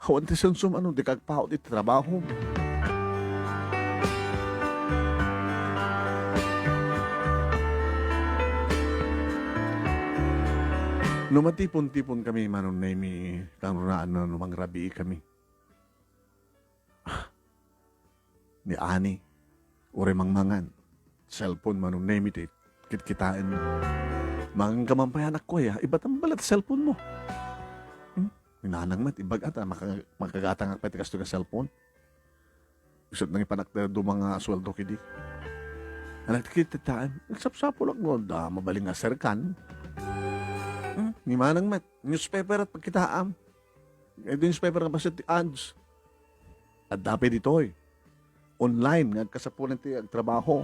hawan ti sensum di kagpaot iti trabaho. Numatipon-tipon kami manon na imi kanunaan na numang rabi kami. Ni Ani, ure mangmangan, cellphone manon na imi kitkitain. Mangang kamampayan ako iba't ang balat cellphone mo. Minanang mat, ibag ata, makagatang akpet kasto ka cellphone. Isot nang ipanakta do mga sweldo kidi. Anak kikitaan, nagsapsapo lang mo, mabaling nga serkan. Ni manang mat, newspaper at pagkitaam. Ito newspaper nga basit ti ads. At dapat dito online, nga kasapunan ti trabaho.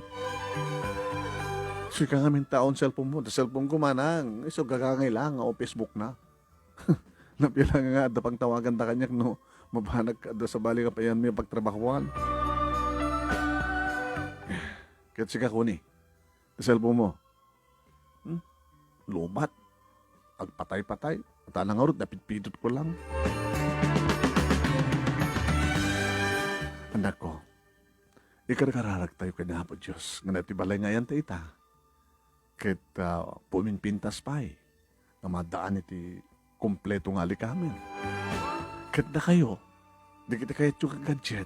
So ka nga mintaon cellphone mo, cellphone ko manang, iso gagangay lang, o Facebook na. Napila nga da pang tawagan da kanyak no mabanag ka sa bali ka pa yan may pagtrabahuan. Kahit siya ko ni cellphone mo. Lubat. Agpatay-patay. Tanang arot, napit-pidot ko lang. Anak ko, ikarkararag tayo kanya po Diyos. Nga natibalay nga yan ta ita. Kahit puminpintas pa na madaan iti kompleto nga likamin. Kahit na kayo, di kita kaya yung gadget,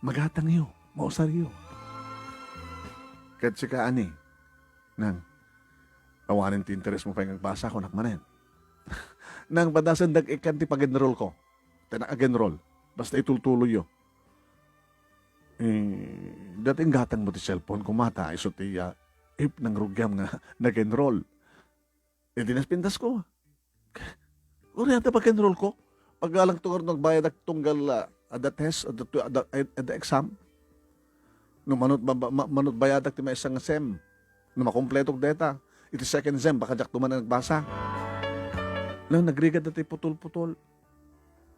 magatang iyo, mausar iyo. Kahit si kaani, nang awanin ti interest mo pa yung nagbasa ko, nakmanen. Nang padasan dag-ikan ti pag-enroll ko, tinaka-enroll, basta itultuloy yo. Dating gatang mo ti cellphone, kumata, iso ti if nang rugyam nga nag-enroll. Dinaspintas ko. Uri ata pag-enroll ko, pag-alang tungar nagbayad at tunggal at the test, at the exam, nung manot bayad at may isang SEM, nung makompletong data, iti second SEM, baka jak tuman na nagbasa. Lang nagrigad na putol-putol.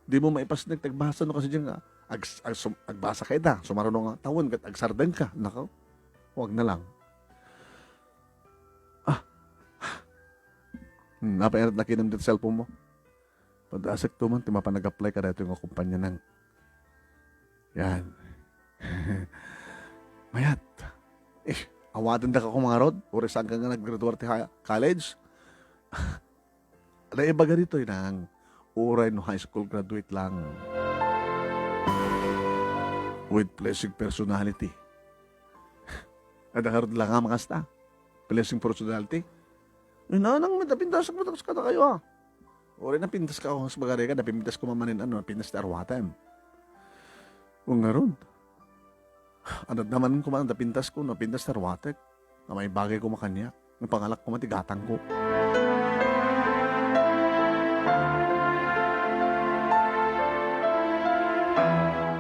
Di mo maipasnig, tagbasa no kasi dyan nga, agbasa ka ita, sumarunong nga tawon, agsardan ka, nakaw, huwag na lang. Napairat na kinam dito cellphone mo. Pag-asik tuman, timapa nag-apply ka dito yung kumpanya ng yan. Mayat. Awadan da ka kung mga rod. Uri saan ka nga nag-graduate college. Naibaga dito ng uray no high school graduate lang. With pleasing personality. At nakarod lang nga makasta. Pleasing personality. Inanang may tapindasak mo tapos kada kayo Ori na pintas ka ako sa bagay ka, napintas ko mamanin pintas na arwatem. O nga ron. Ano naman ko man, napintas ko, napintas na arwatek. Na may bagay ko makanya. Ang pangalak ko matigatang ko.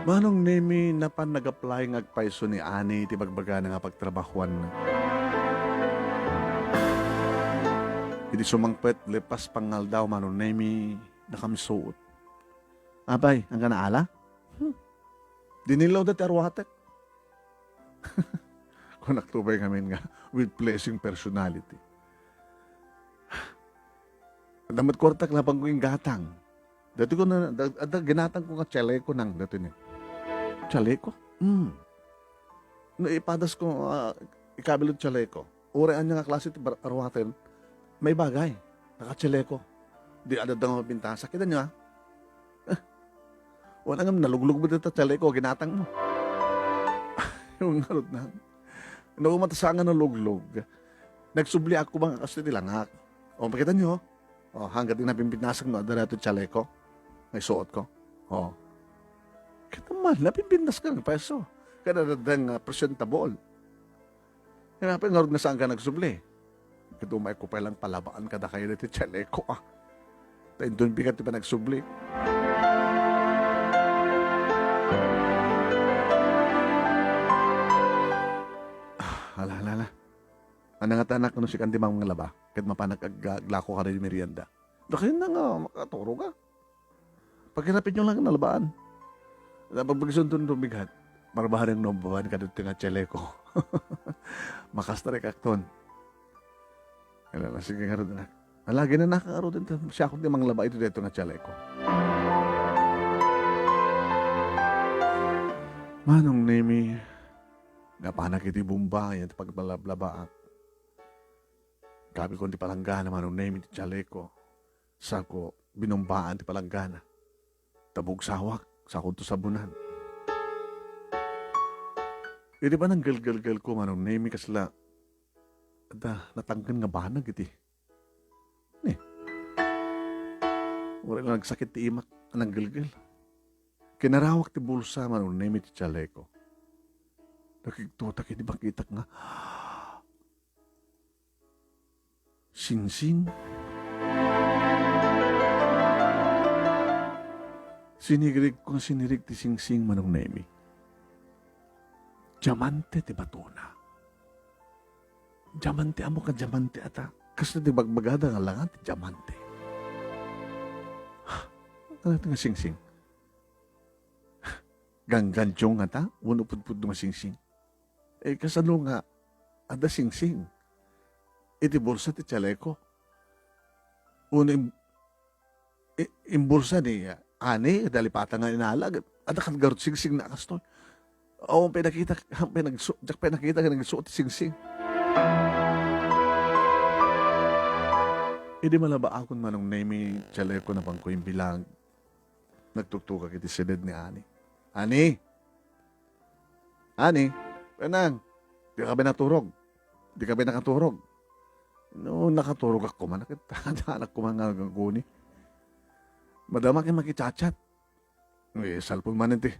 Manong nemi na pan nag-apply ng agpaiso ni Ani ti bagbaga nga pagtrabahuan na. Hindi sumangpet lepas pangal daw manong nemi nakamsuot. Abay, ang kanaala? Dinilaw dati arwatek. Kung naktubay kami nga with pleasing personality. Damat kwartak lapang ko yung gatang. Dati ko na, ginatang ko nga chaleco nang dati niya. Chaleco? Naipadas ko, ikabilog chaleco. Urean niya nga klase ti arwaten, may bagay. Naka-chaleco. Di ada daw mapintasa. Kita niyo wala nga naluglog mo dito chaleco, ginatang mo. Yung ngarot na. Nakumatasangan ng luglog. Nagsubli ako bang kasi tilangak. O, pakita niyo. O, hanggat din napimpinasag no, adara ito chaleco. May suot ko. O. Kita man, napimpinas ka ng peso. Kadadadang presentable. Kaya pa, nga saan ka nagsubli. Kito may kupay lang palabaan kada kayo dito chaleco. Tayo doon bigat di pa nagsubli. Hala. Ano nga tanak no si Kandimang mga laba? Kahit mapanag-aglako ka rin yung merienda. Dahil na nga, makaturo ka. Pagkinapit nyo lang ang nalabaan. Pagbagisun doon dumigat, marbahan ng nombahan ka doon nga chaleco. Makastare kakton. Sige nga rin na. Lagi na nakakaro din. Siya kung di mang laba ito dito nga chaleco. Manong nemi, napanak iti bumba, yan pagbalablabaak. Gabi ko di palanggana, manong nemi iti chaleco. Sako, binumbaan ti palanggana. Tabog sawak, sako to sabunan. Iti ba nang gal ko, manong nemi kasla, natanggan nga banag iti. Wala na nagsakit ti imak, anang galgal. Kinarawak ti bulsa, manong nemi ti chaleco. Nakiktutak, hindi makitak nga. Singsing. Sinirig ti singsing manong nemi. Diamante ti batuna. Diamante amo ka diamante ata. Kasi ti bagbagada nga lang ti diamante. Ano ito nga singsing? Ganggansyong ata? Uno pudpud nga singsing. Kasano nga? Ada singsing. Iti bulsa ti chaleco. Uno imbulsa ni Ani, dalipata nga inalag. Ada kan garot singsing na kastoy. O, pinakita ka nagsuot ti singsing. Idi malaba akon manong nemi chaleco na pang ko yung bilang nagtuktuka kiti silid ni Ani. Ani, penang, di ka ba naturog? Di ka ba nakaturog? No, nakaturog ako man. Anak ko mga gaguni. Madama kayo makichat-chat. Salpon man iti.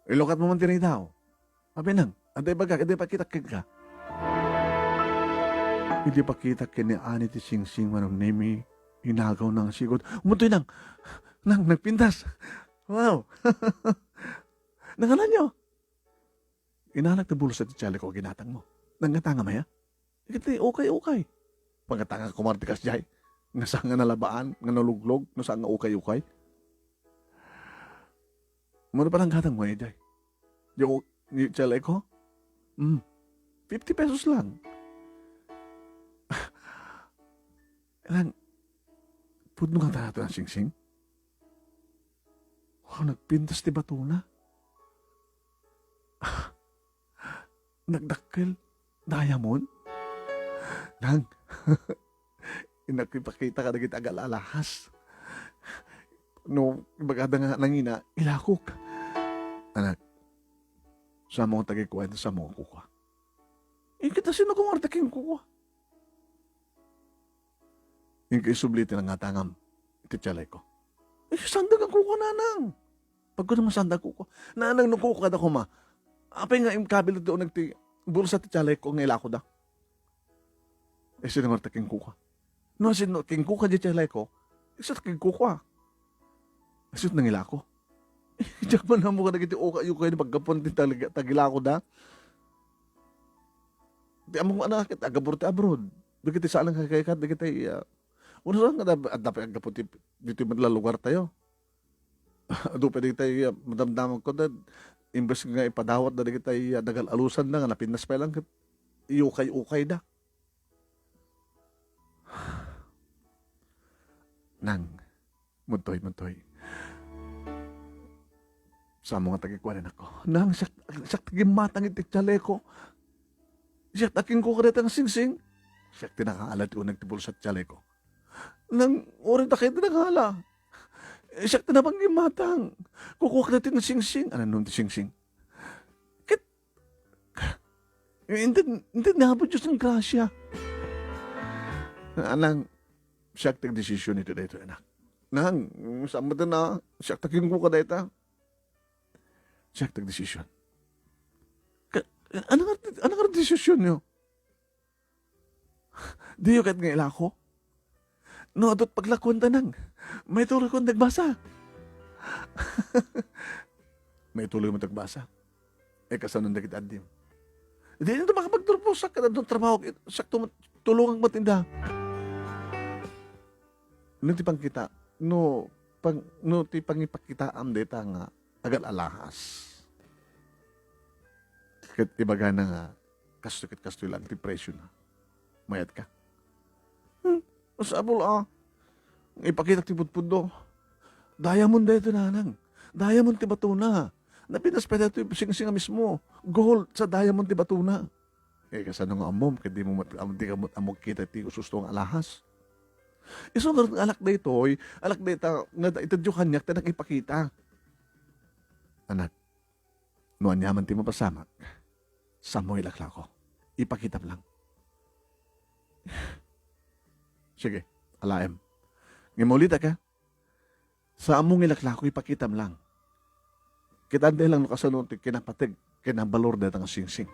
Ilokat mo man tinay daw. Sabi nang, aday baga, aday pakitak ka. Hindi pakitak ka ni Ani ti singsing manong nemi. Inagaw ng sigod. Umutoy nang, nagpintas. Wow. Nangalan nyo. Inanak na bulsa ti chaleco ginatang mo. Nangatanga maya? Ikiti, okay. Pangatanga kumartikas jay. Nga sa nga nalabaan, nga naluglog, nga sa nga okay. Muna pa lang gatang mo jay. Yung chaleco? 50 pesos lang. Ilan, pud nung kata natin ang singsing? Wow, nagpintas ti batuna. Nagdakkel. Diamond. Nang. Inakipakita ka na kita agalahas. No, bagada nga nangina, ilakok. Anak, sa mga tagikuan, sa mga kuka. Kita sino kumartaking kuka? Yung kaisublitin ang nga tangam. Titsalay ko. Sandag ang kuko, nanang. Pag ko naman sandag kuko. Nanang, nung kuko kada ko ma. Apay nga, yung kabilat doon nagti, bulsa titsalay ko, ngayon ako da. Sinangar ta king kuka. No, king kuka di tsalay ko, isa ta king kuka. Asyot nangila ko. Diyak man na mo ka nagiti oka yung kayo pagkapon din tagila ko da. Di among anak, agabor ti abroad. Bigiti saan lang kakayakat, bigiti, una lang at dapat agapon dito yung lugar tayo. Ado pa di tayo, madamdaman ko na, imbes nga ipadawat na di tayo dagal alusan na, nga napinas pa lang, iukay-ukay da. Nang, muntoy. Sa mga tagikwanan ako. Nang, siyak tagimatang itiktsale ko. Siyak taking ko kada ng singsing. Siyak tinakaalat ko nagtibol sa tsale ko. Nang, orin takay tinakala. Siyak tinabang gimatang. Kukuha natin ng singsing. Ano nung ti singsing? Hindi nabot Diyos ng grasya. Anang, siyak tag-desisyon ito dito, anak. Nang, sama din na, siyak taking ko kada ita. Siyak tag-desisyon. Ano nga desisyon nyo? Di yung kahit ngayon ako? No, atot paglakon tanang. May tuloy kong nagbasa. May tuloy mo nagbasa. Kasanon na kita adim. Hindi na makapagturpusak ka na doon trabaho. Siyak tulungang matinda. No ti pang kita, no ti pangipakita ang data nga agad alahas. Kat ibaga na nga kasto lang ti presyo na. Mayat ka. Masabol ipakita ti pudpudo. Diamond dito nanang. Diamond ti batuna. Napinas pa dito yung sing-singa mismo. Gold sa diamond ti batuna. Kasano nga amom, kaya di mo amog kita ti ususto ang alahas. Iso nga alak dito, alak dito, itadyo kanyak, tanang ipakita. Anak, no anyaman ti mapasamak, sa mo ilakla ko, ipakita lang. Sige, alaem. Ngimulita ka, sa among ilakla ko, ipakita lang. Kitande lang no kasanong ti kinapatig, kinabalor na ang singsing.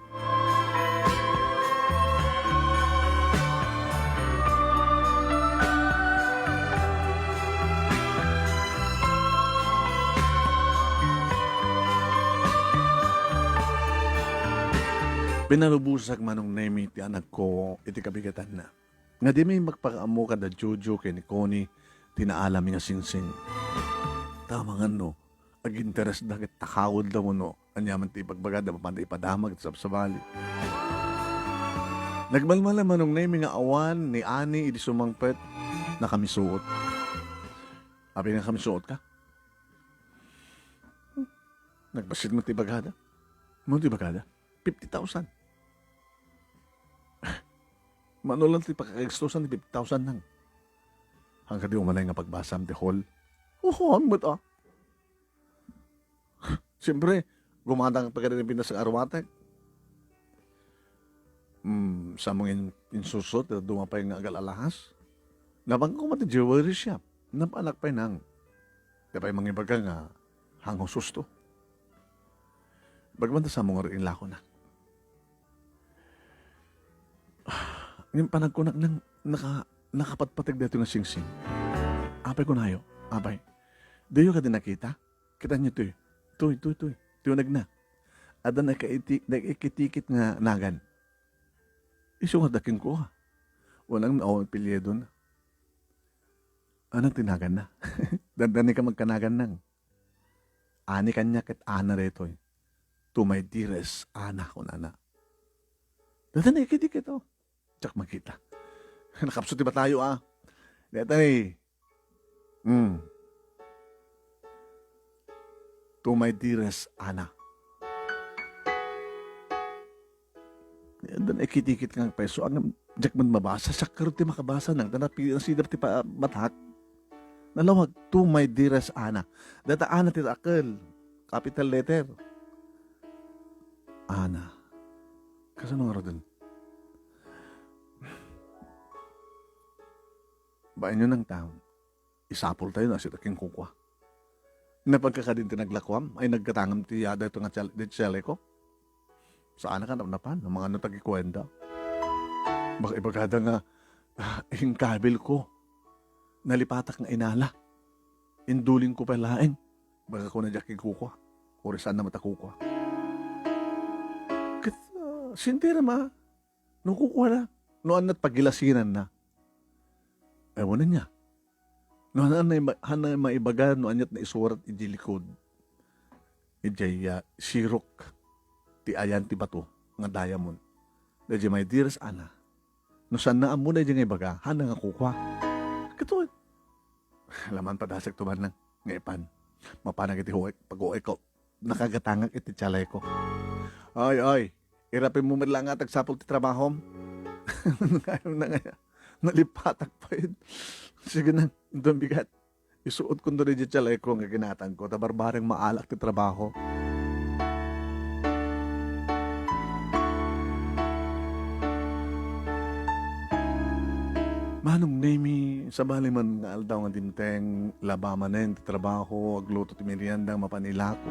Pinalubusak manong nemi ti anak ko iti kabigatan na. Nga di may magpakaamo ka da Jojo kay ni Connie, tinaalam nga singsing. Tama nga no, ag-interes da kit takawod da mo no, anyaman ti pagbagada mapanda ipadamag sa sabali. Nagmalmala manong nemi nga awan ni Ani idi sumangpet na kami suot. Abi nga kami suot ka? Nagbasid mo ti bagada? Mo ti bagada? 50,000. Mano lang ti pakakagustusan ni 50,000 nang. Hanggang di umanay nga pagbasam ti hall. Ang ba't Siyempre, gumadang pagkada ng Pinas ng aromatic. Sa mga insusot, dumapay nga agal alahas. Nabang ko mati jewelry shop. Napanak pa nang. Kapay mga ibaga nga hangong susto. Bagmanta sa mga rin lako na. Yung panagkunak ng nakapatpatig dito ng singsing. Apay ko na yo. Apay. Diyo ka din nakita? Kita niyo tuy. Tuy. Tuyunag na. Ada nakitikit nga nagan. Iso nga daking ko ha. Walang naawang pilye doon. Anong tinagan na? Dandani ka magkanagan nang. Ani kanya kat ana retoy. To my dearest ana ko nana. Dada nakikitik ito. Tsak makita. Nakapsot ba tayo Detay. To my dearest Ana. Dan ikitikit kang peso. Ang jakman mabasa. Sakar ti makabasa nang. Dan sidar ti matak. Nalawag. To my dearest Ana. Data Ana ti akal. Capital letter. Ana. Kasano nga rin? Bayan nyo ng taon, Isapol tayo na si taking kukwa. Napagkakadin tinaglakwam, ay nagkatangam ti yada ito nga tsele ko. Saan ka napan, ng mga natagikwenda. Baka ibagada nga, yung kabil ko, nalipatak nga inala. Induling ko palaing. Baka ko na jaking kukwa. O saan na matakukwa. Kat, sintira ma, nung kukwa na, noon na't pagilasinan na. Ewan na niya. Noon na maibaga, noon na't na isurat ijilikod. Ijay sirok, ti ayan ti bato, nga diamond. Dahil may diras ana. No saan na amo na ijay nga ibaga, hana nga kukwa. Katuan. Laman pa dasag tuman ng ngaipan. Mapanag iti huwag, pag-uwi ko, nakagatangag iti tsalay ko. Ay, irapin mo man lang nga tagsapol ti trabahom. Ngayon na nga, nalipatak pa yun. Sige na, doon bigat. Isuot ko doon iti tsalay ko nga ginatan ko, tabarbarang maalak ti trabaho. Manong nemi, sa bali man nga aldaw nga dinteng, labamanen, ti trabaho, agluto ti merienda, mapanilako.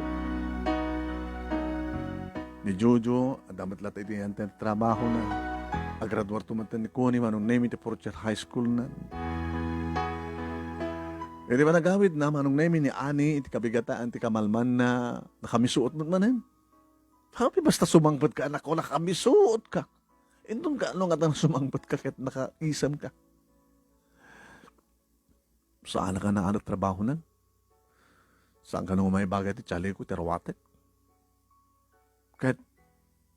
Ni Jojo, adamat lata iti yan ti trabaho na. Agraduar tumantan ni Connie, manong nemi ti Porcher High School na. E di ba nagawid na, manong nemi ni Ani, iti kabigataan, ti kamalman na nakamisuot mo manen. Happy basta sumangpot ka, anak ko, nakamisuot ka. Indun ka, ano nga tanong sumangpot ka, kahit nakaisam ka. Saan ka na anak trabaho nan? Saan ka nung may bagay ti tsali ko, tirawatek? Kahit,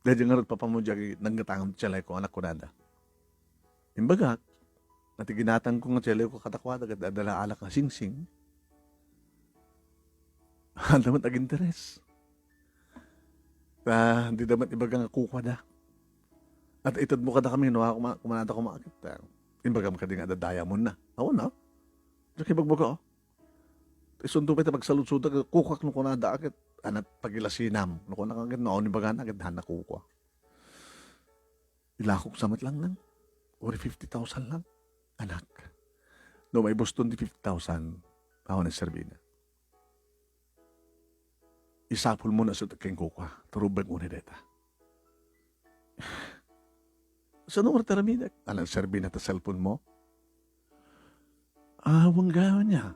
dahil nga rin papamudya, nanggatangam ti tsali ko, anak ko nada. Imbaga, at ginatang ko nga tsali ko katakwada, at adala alak na sing-sing. Damat ag-interes. Hindi damat ibaga nga kukwa da. At itad mo kada kami, kumanata ko makakit. Imbaga mo ka din nga dadaya mo na. Ako na. Diyan bagbaga oh. Isundo pa ito pagsalud-suda, kukak nung kunada akit. Anat pagilasinam. Nung kunada akit, noon ni baga na akit, hana kukwa. Ilakok samat lang nang. Or 50,000 lang. Anak. No, may Boston di 50,000. Ako na Serbina. Isapol mo na sa taking kukwa. Turubag mo na deta. Sa nung orteramidak? Anang Serbina ta cellphone mo? Awang gawin niya.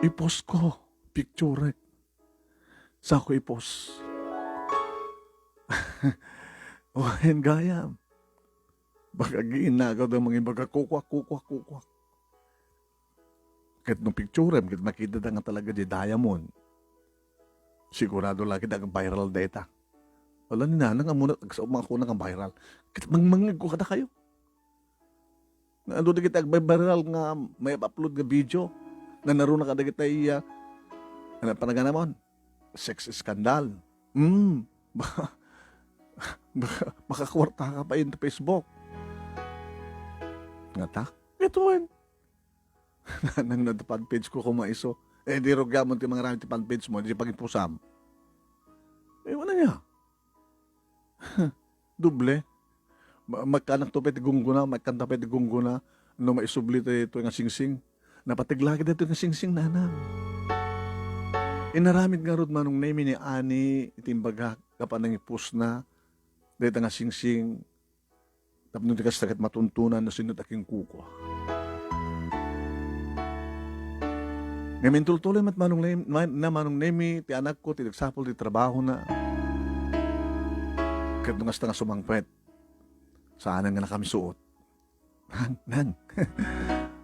I-post ko. Picture. Sa ako i-post. Wahin gayam. Baka giinagaw ng mga ibaga kukwak. Kahit nung picture, kahit makita na nga talaga di diamond. Sigurado lagi na viral data. Wala ni nanang amuna, mga kunang ang viral. Kahit mangmangig ko kada kayo. Nando na kita viral nga may upload nga video na naroon na kada kita ano pa na ganamon? Sex scandal. Baka makakwarta ka pa yun sa Facebook. Nga ta? Ito man. Nang natapad page ko kumaiso. Di rogya mo ti mga rami ti fan page mo, di pagipusam. Wala niya. Duble. Magkanak to peti gungguna, magkanta peti gungguna, no maisubli ito nga singsing. Napatiglagi dito nga singsing nanang. Inaramid nga rod manong name ni Ani, itimbaga kapanang ipus na, dito nga singsing, tapos nung tikas takit matuntunan na sinut aking kuko. Ngayon tultuloy mat manong name, ti anak ko, tinagsapol, ti trabaho na. Kahit nung nga sumangpet. Saan nga na kami suot? Nan.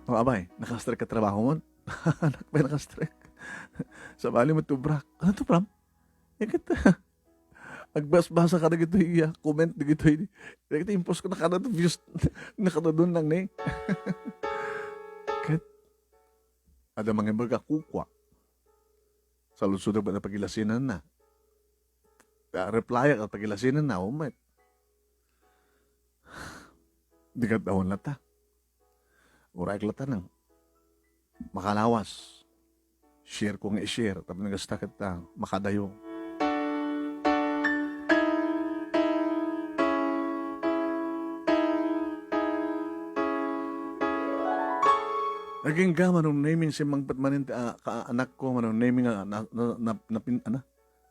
O abay, nakastrike ka trabaho mo? Anak ba nakastrike? Sa bali mo tubrak. Ano to, Pram? Ikit, agbas-basa ka na gito comment na gito ikit, impose ko na ka na to views na ka na doon lang na Kahit, ada mga baga kukwa. Sa lusod ba na pagilasinan na? Reply ka pagilasinan na, umay. Di ka daon lata. Uray lata nang makalawas. Share ko nga i-share. Tapos nagasta kita makadayo. Naging ka manong naming si Mang Patmanin kaanak ko manong naming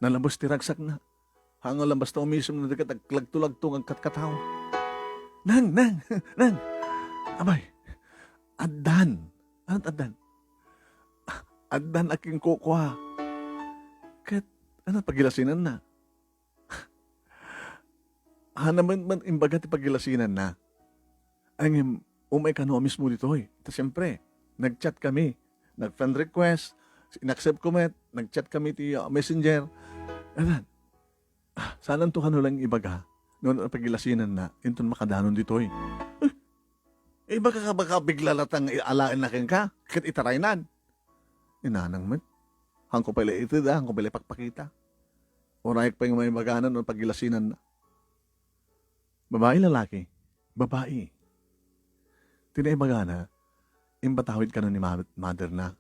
nalabos ti ragsak na. Hango lang basta umisum na dagat aglag-tulag-tung ang katkataw. Nang, nang, abay, adan. Anong adan? Adan aking kukuha. Kat, ano, pagilasinan na. Naman man imbaga ti pagilasinan na. Ang umay ka no mismo dito eh. Ito siyempre, nag-chat kami. Nag-friend request. In-accept ko met. Nag-chat kami ti messenger. Adan. Saan to ka no lang ibaga? Noon pagilasinan na. Inton makadanon dito eh. Baka ka baka bigla latang alain na ka. Kat itaraynan. Inanang man. Hangko pala ito da. Hangko pala pakpakita. Orayak pa yung may maganan o pagilasinan na. Babae, lalaki? Babae. Tinay magana, imbatawid ka no ni mother na.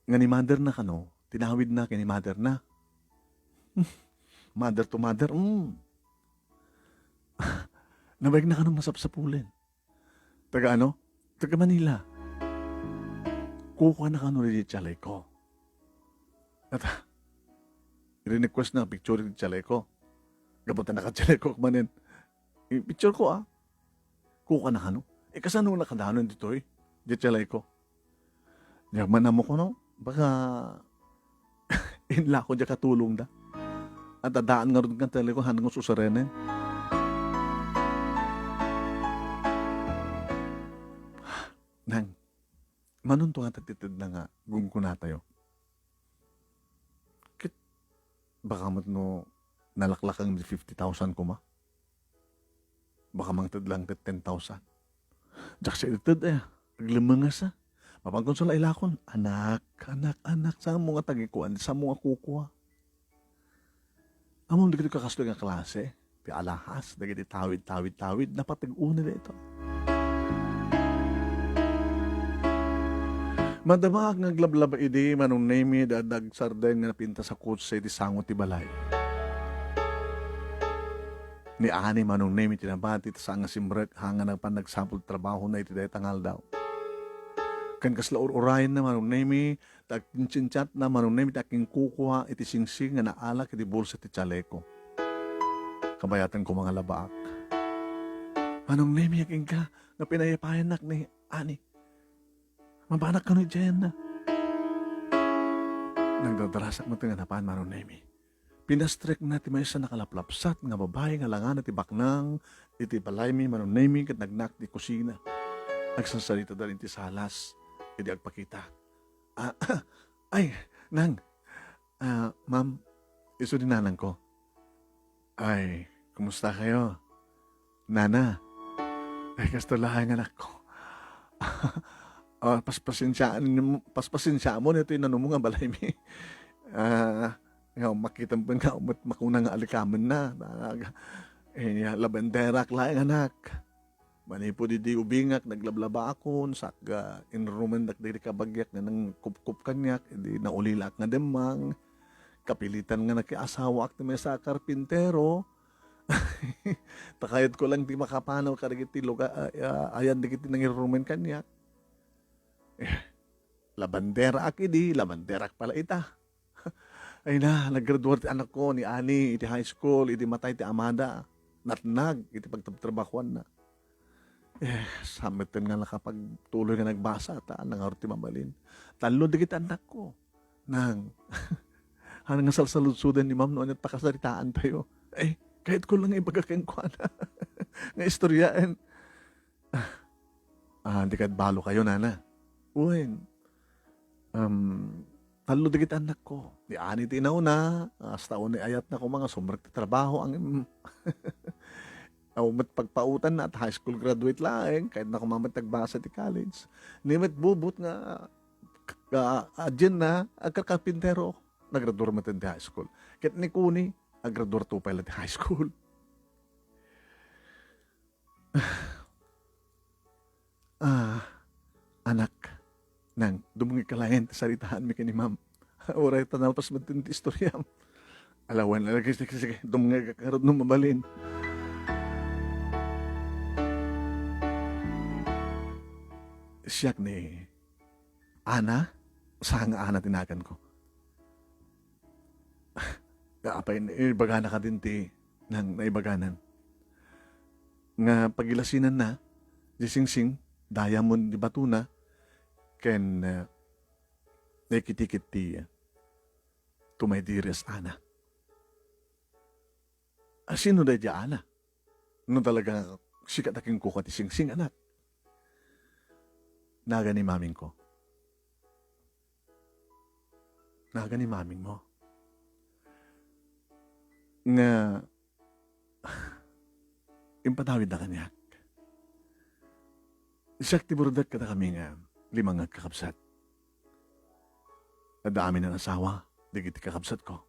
Nga ni mother na kano, tinawid na kay ni mother na. Mother to mother, Nabayag na kanong masapsapulin. Taga ano? Taga Manila. Kukuha na kano rin yung chalay ko. At i-request na picture yung chalay ko. Gabutan na ka chalay ko kumanin. Picture ko Kuka na kano? Kasano nakadanon dito di chalay ko. Diyak manamo ko no? Baka inla ko diya katulong da. At adaan nga rin ka chalay ko hanang ko susarenen. Nang, manon to nga tatitid na nga gungkuna tayo. Kit, baka mat no nalaklak ang 50,000 ko ma. Baka mangtid lang 10,000. Diyak sa itid naglimangas Mapangkon sa lailakon, anak, sa mga tagikuan, sa mga kukuha. Among di ka kakaslo nga klase, ti alahas, dagiti tawid, napatag-una na ito. Madama nga glablaba idi manong name dadag sarden nga napinta sa kutse ti sango ti balay. Ni ani manong name tinabati ti sanga simbrek hanga nagpan nagsapul trabaho na iti day tangal daw. Kan kasla urayan na manong name tag chinchat na manong name taking kukuha iti singsing nga naala iti bulsa ti chaleko. Kabayatan ko mga labaak. Manong name yaking ka na pinayapayan nak ni ani. Mabanak ka no dyan na. Nagdadarasak mo ito nga napaan maron na imi. Pinastrek na ti may isa nakalaplapsat nga babae nga langan at ibaknang iti balaymi maron na imi kat nagnak di kusina. Nagsasalita dalin ti salas. Hindi agpakita. Ay, nang. Ma'am, iso din nanang ko. Ay, kumusta kayo? Nana. Ay, kastulahan anak ko. Paspasensyaan mo nito yung nanumong nga balay mi. Makita mo nga makuna nga alikaman na. Labenderak laing anak. Manipo di ubingak, naglablaba akon, sakga enrollment nagdiri kabagyak na nang kup-kup kanyak, hindi naulilak nga demang. Kapilitan nga nakiasawa ak may sa karpintero. Takayad ko lang di makapanaw karigiti ayan digiti nang enrollment kanyak. Labandera akidi, labanderak pala ita. Ay na, nag-graduate anak ko ni Ani, iti high school, iti matay ti Amada. Natnag, iti pagtatrabakuan na. Samitin nga nakapagtuloy nga nagbasa, nangarot ti mabalin. Talo digit anak ko. Nang, hanang salsaludsudan ni ma'am noon at pakasaritaan tayo. Kahit ko lang ibagakeng ko na. Nga istoryaan. Hindi ka balo kayo, nana. Uwen, talo digit anak ko. Di ani tinaw na, hasta unay ayat na ko mga sumrak ti trabaho ang pagpautan na at high school graduate lang, kahit na kumamat nagbasa ti college. Nimit bubut nga, adyan na, agkakapintero, nagraduar mo ti high school. Kahit ni Kuni, agraduar to pala ti high school. Anak, nang dumungi kalayan saritaan mi kani ma'am. Oray tanalpas matinti istorya. Alawan na lagi sige dumungi kakarod nung mabalin. siyak ni Ana, sa nga Ana tinakan ko. Apay, ibagana ka din ti ng naibaganan. Nga pagilasinan na, di singsing, diamond di batuna, ken nakitikit ti to my dearest Ana. Sino da di Ana? No talaga sikat aking kuka ti singsing anak. Naga ni maming ko. Naga ni maming mo. Nga impatawid na kanyak. Siyak ti burudat ka na kami nga 5 nga kakabsat. Nadami ng asawa, digit ti kakabsat ko.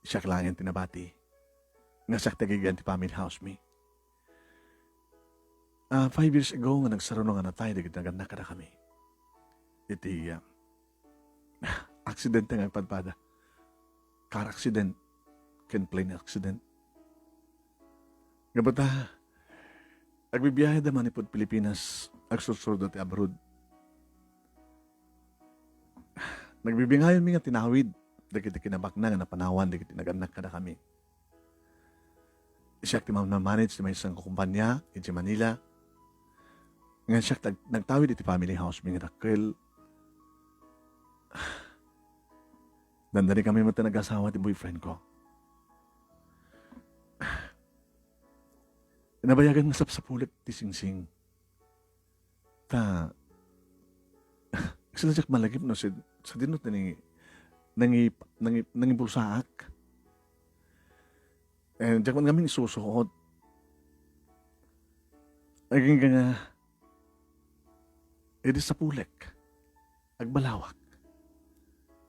Siyak lang yung tinabati. Nga siyak tagigan ti family house me. 5 years ago nga nagsarunong nga na tayo, digit naganak ka na kami. Iti aksidente nga padpada. Car accident. Can plane accident. Nga bata, agbibiyahe da manipod Pilipinas, agsusurdo ti abroad. Nagbibingayon mi nga tinawid, dagiti kinabak na nga napanawan, dagiti naganak ka na kami. Siya ti manage ti may isang kumpanya, iti Manila. Nga siya nagtawid iti family house, mi nga dakkel. Dandani kami mo nag-asawa ti boyfriend ko. Nabayagan nga sa pulit ti singsing. Sila siya malagip no, sa dinot na nangipulsaak. And diyan kami isusuot. Aging nga, edi sa pulek, agbalawak.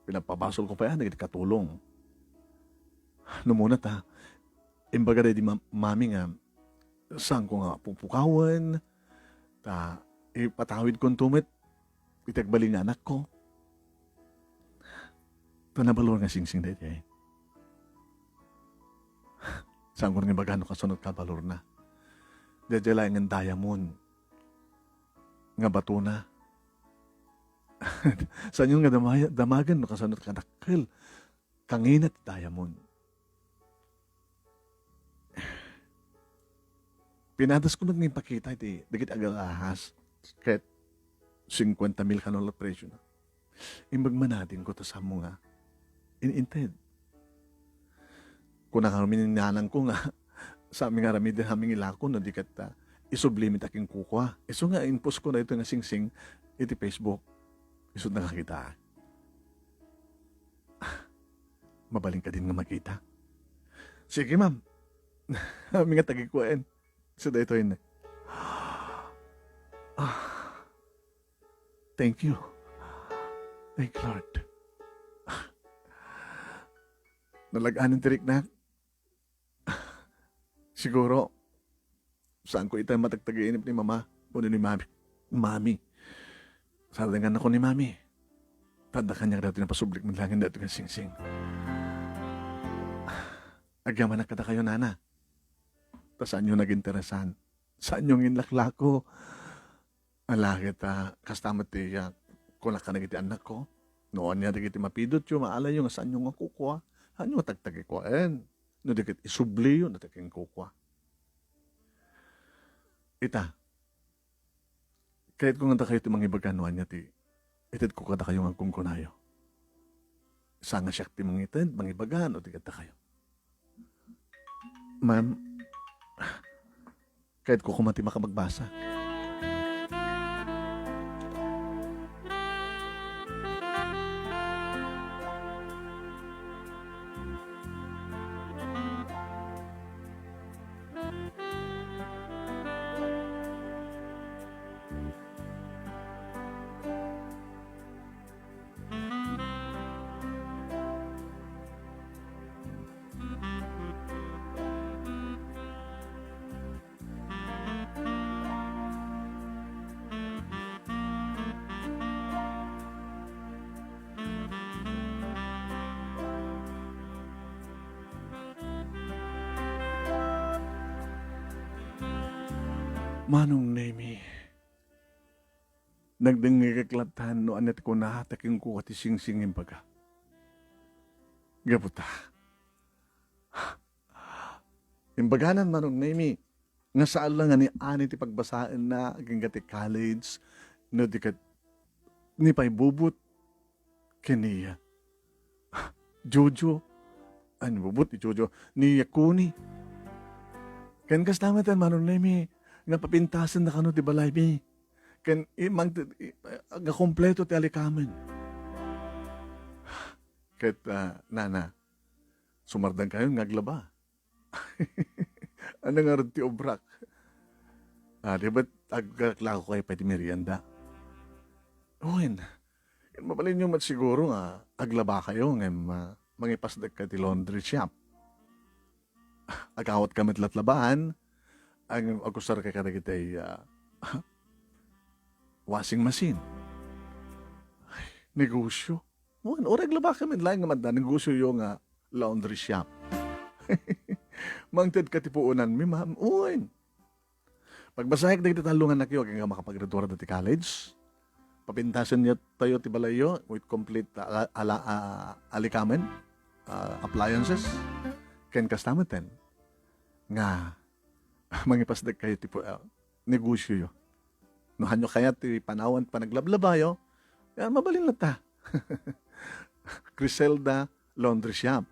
Pinapabasol ko pa yan, katulong. Numunat imbaga di mami nga, saan ko nga pupukawan, ipatawid kong tumit, itagbali nga anak ko. Nabalor nga singsing dito eh. Saan ko nga bagano kasunod ka balor na. Dito lang nga diamond, nga bato na. Saan yun nga damagan no kasunod ka nakil, kanginat diamond. Pinadas ko nang ipakita iti dagit agalahas kahit 50,000 kanol presyo na. Imbagmanatin ko to sa mga ininted. Kung nakamininanan ko nga sa aming aramid din aming ilako no di kat isublimit aking kukwa. Iso nga inpost ko na ito nga singsing iti Facebook. Iso nakakita. Mabaling ka din nga makita. Sige ma'am. Aming nga tagikuan. So, dito yun. Thank you. Thank you, Lord. Nalagaan ng tirik na. Siguro, saan ko ito matagtag-iinip ni Mama o ni Mami. Mami. Salangan ako ni Mami. Tanda kanya dati na pasublik mo langin dati ng singsing. Agyaman na kada kayo, Nana. Saan nyo nag-interesan? Saan yung inlaklak ko? Alakit, kastamat tiya, kung nakanagiti anak ko, noon niya digiti mapidot yung maalay yung saan yung kukuha, saan yung matagtagi ko, no digit isubli yun, nataging kukuha. Ita, kahit kung nanda kayo ti mga ibaganuan niya ti, itid ko kada kayo ng kungkunayo. Sanga siya ti mga itid, mga ibagan, o digit kayo. Ma'am, kahit ko kumati makamagbasa. Manong Nemi, nagdengikaklatan no anet ko nahataking ko kati sing-singin baga. Gabuta. Imbaganan manong nami, nga saan lang nga ni ani ti pagbasaan na aging gati college, no di kat ni pa'y bubut kaniya. Jojo, ano bubut ni Jojo, ni Yakuni. Kan kas namatan manong nami, nga papintasan na kano ti balay mi. Kan imang nga kompleto ti alikaman. Kat nana, sumardang kayo ngaglaba. Ano nga rin ti obrak? Di ba't agkaklako kayo pati merienda? Uwin, mabalin nyo mat siguro nga aglaba kayo ng mangipasdag ka ti laundry shop. Agawat ka matlatlabaan, ang agusar ka ka kitay washing machine. Ay, negosyo. Uwin, orag laba kami lang nga madda, negosyo yung laundry shop. Mangtad katipuunan mi ma'am. Uy. Pagbasahik na talungan na kayo kaya makapag-graduate na ti college. Papintasan niya tayo ti balayo with complete alikamen, appliances. Ken kastamatan nga mangipasdag kayo ti negosyo yo. No hanyo kaya ti panawan panaglablabayo. Ya mabalin na ta. Criselda Laundry Shop.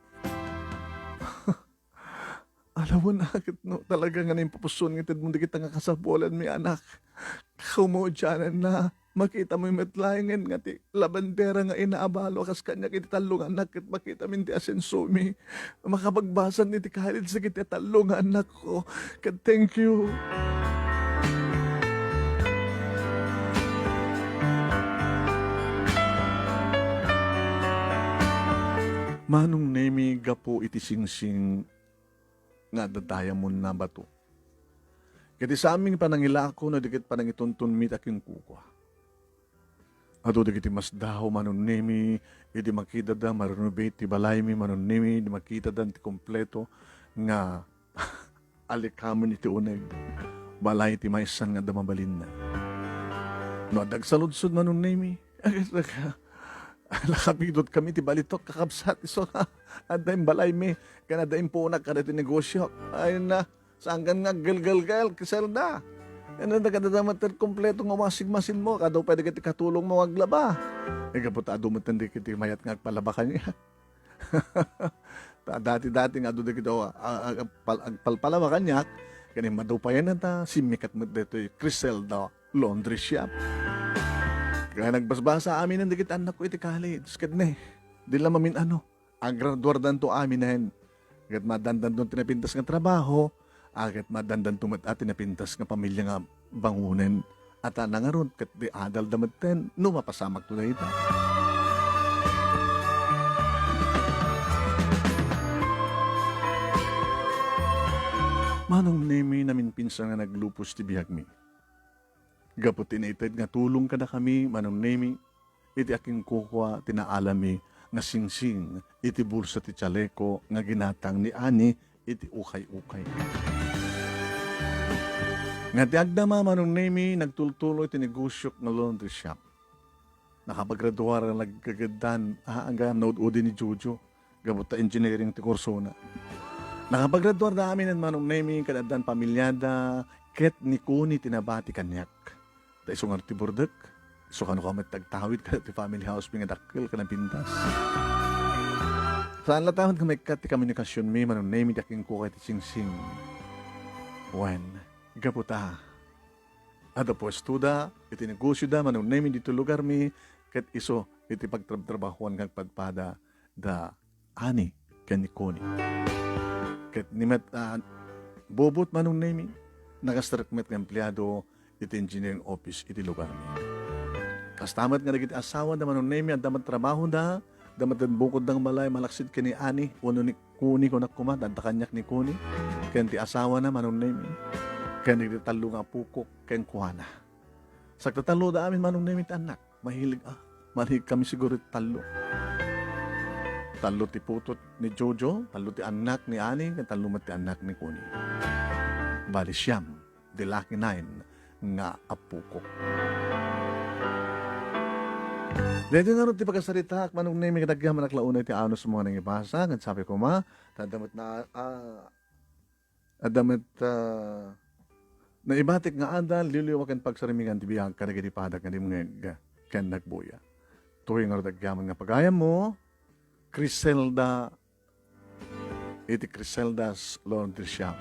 Alam mo na, no, talaga nga na yung papuson ng itad mo, di kita nga kasapulan, may anak. Kumudyanan na, makita mo yung metlayangan nga ti labandera nga inaabalo, kas kanya kiti talong anak, at makita min ti asensumi. Makapagbasan ni ti kahit sa kiti talong anak ko. Thank you. Manong nemi gapo iti singsing nga dadaya mo na bato. Kati sa aming panangilako na dikit panangituntun mit aking kukwa. Ato dikit mas daho manon nemi, iti makita da marenovate ti balay mi manon nemi, di makita da ti kompleto nga alikaman iti uneg. Balay ti maisan nga damabalin na. No, dagsaludsod manon nemi. Nakapidot kami ti balitok kakabsat iso at dahil balay mi kana dahil po kada ti negosyo ayun na saan nga gel kiselda ano na kadadamat ter kompleto nga masig-masin mo kadaw pwede kiti katulong mo waglaba kaputado mo tandi kiti mayat nga palaba kanya dati nga doon kiti palpalaba kanya kani madaw pa yan na simikat mo dito Criselda Laundry Shop. Kaya nagbasbasa amin ang dikit anak ko iti college. Kat ne, di lang mamin ang graduardan to amin na yan. Kat madandan doon tinapintas nga trabaho, kat madandan tumat at tinapintas nga pamilya nga bangunan. At nga ron, kat di adal damat ten, no mapasamak to na ito. Manong nemi namin pinsan nga naglupos ti biyag mi. Gaputin itad nga tulong ka na kami, manong nemi, iti aking kukwa, tinaalami, nga singsing, iti bulsa ti tsaleko, nga ginatang ni Ani, iti ukay-ukay. Nga ti agdama, manong nemi, nagtultuloy iti negosyo nga laundry shop. Nakapaggraduar ang nagkagadan, hanggang naud-udi ni Jojo, gabuta engineering ti Corsona. Nakapaggraduar na amin ang manong nemi, kadadan pamilyada, ket ni Kuni tinabati kanyak. Iso nga ti burdek, iso kano ka matagtawid ka ti family house nga dakil ka ng pintas. Saan latahon ka may kat ti komunikasyon mi, manong name iti aking kukay ti singsing. When, gaputa, ada po estuda, iti negosyo da, manong name dito lugar mi, kat iso iti pagtrabahuan kag padpada da ani kanikoni. Kat nimet, bobot manong name, nagastarakmet ng empleyado, iti engineering office iti lugar mi. Kastamat nga nagiti asawa da manon nemi at damat trabaho da, damat den bukod dang malay malaksid kini Ani, uno ni Kuni ko nakumat, at kanyak ni Kuni, ken ti asawa na manon nemi, ken nagiti talo nga pukok, ken kuhana. Sagtatalo da amin manong nemi ti anak, mahilig kami siguro talo. Talo ti putot ni Jojo, talo ti anak ni Ani, ken talo ti anak ni Kuni. Bali siyam, the lucky nine, nga apukok. Dito nga rin ti pagkasarita, manong na may kadagyaman naklaunay ti ano sa mga nang ibasa, nga sabi ko ma, tadamat na, adamat, na ibatik nga adal, liliwakan pagsarimigan ti biyag, kanagadipadag nga di mga kan nagbuya. Tuwi nga rin dagyaman nga pagayam mo, Criselda, iti Criselda's Laundry Shop.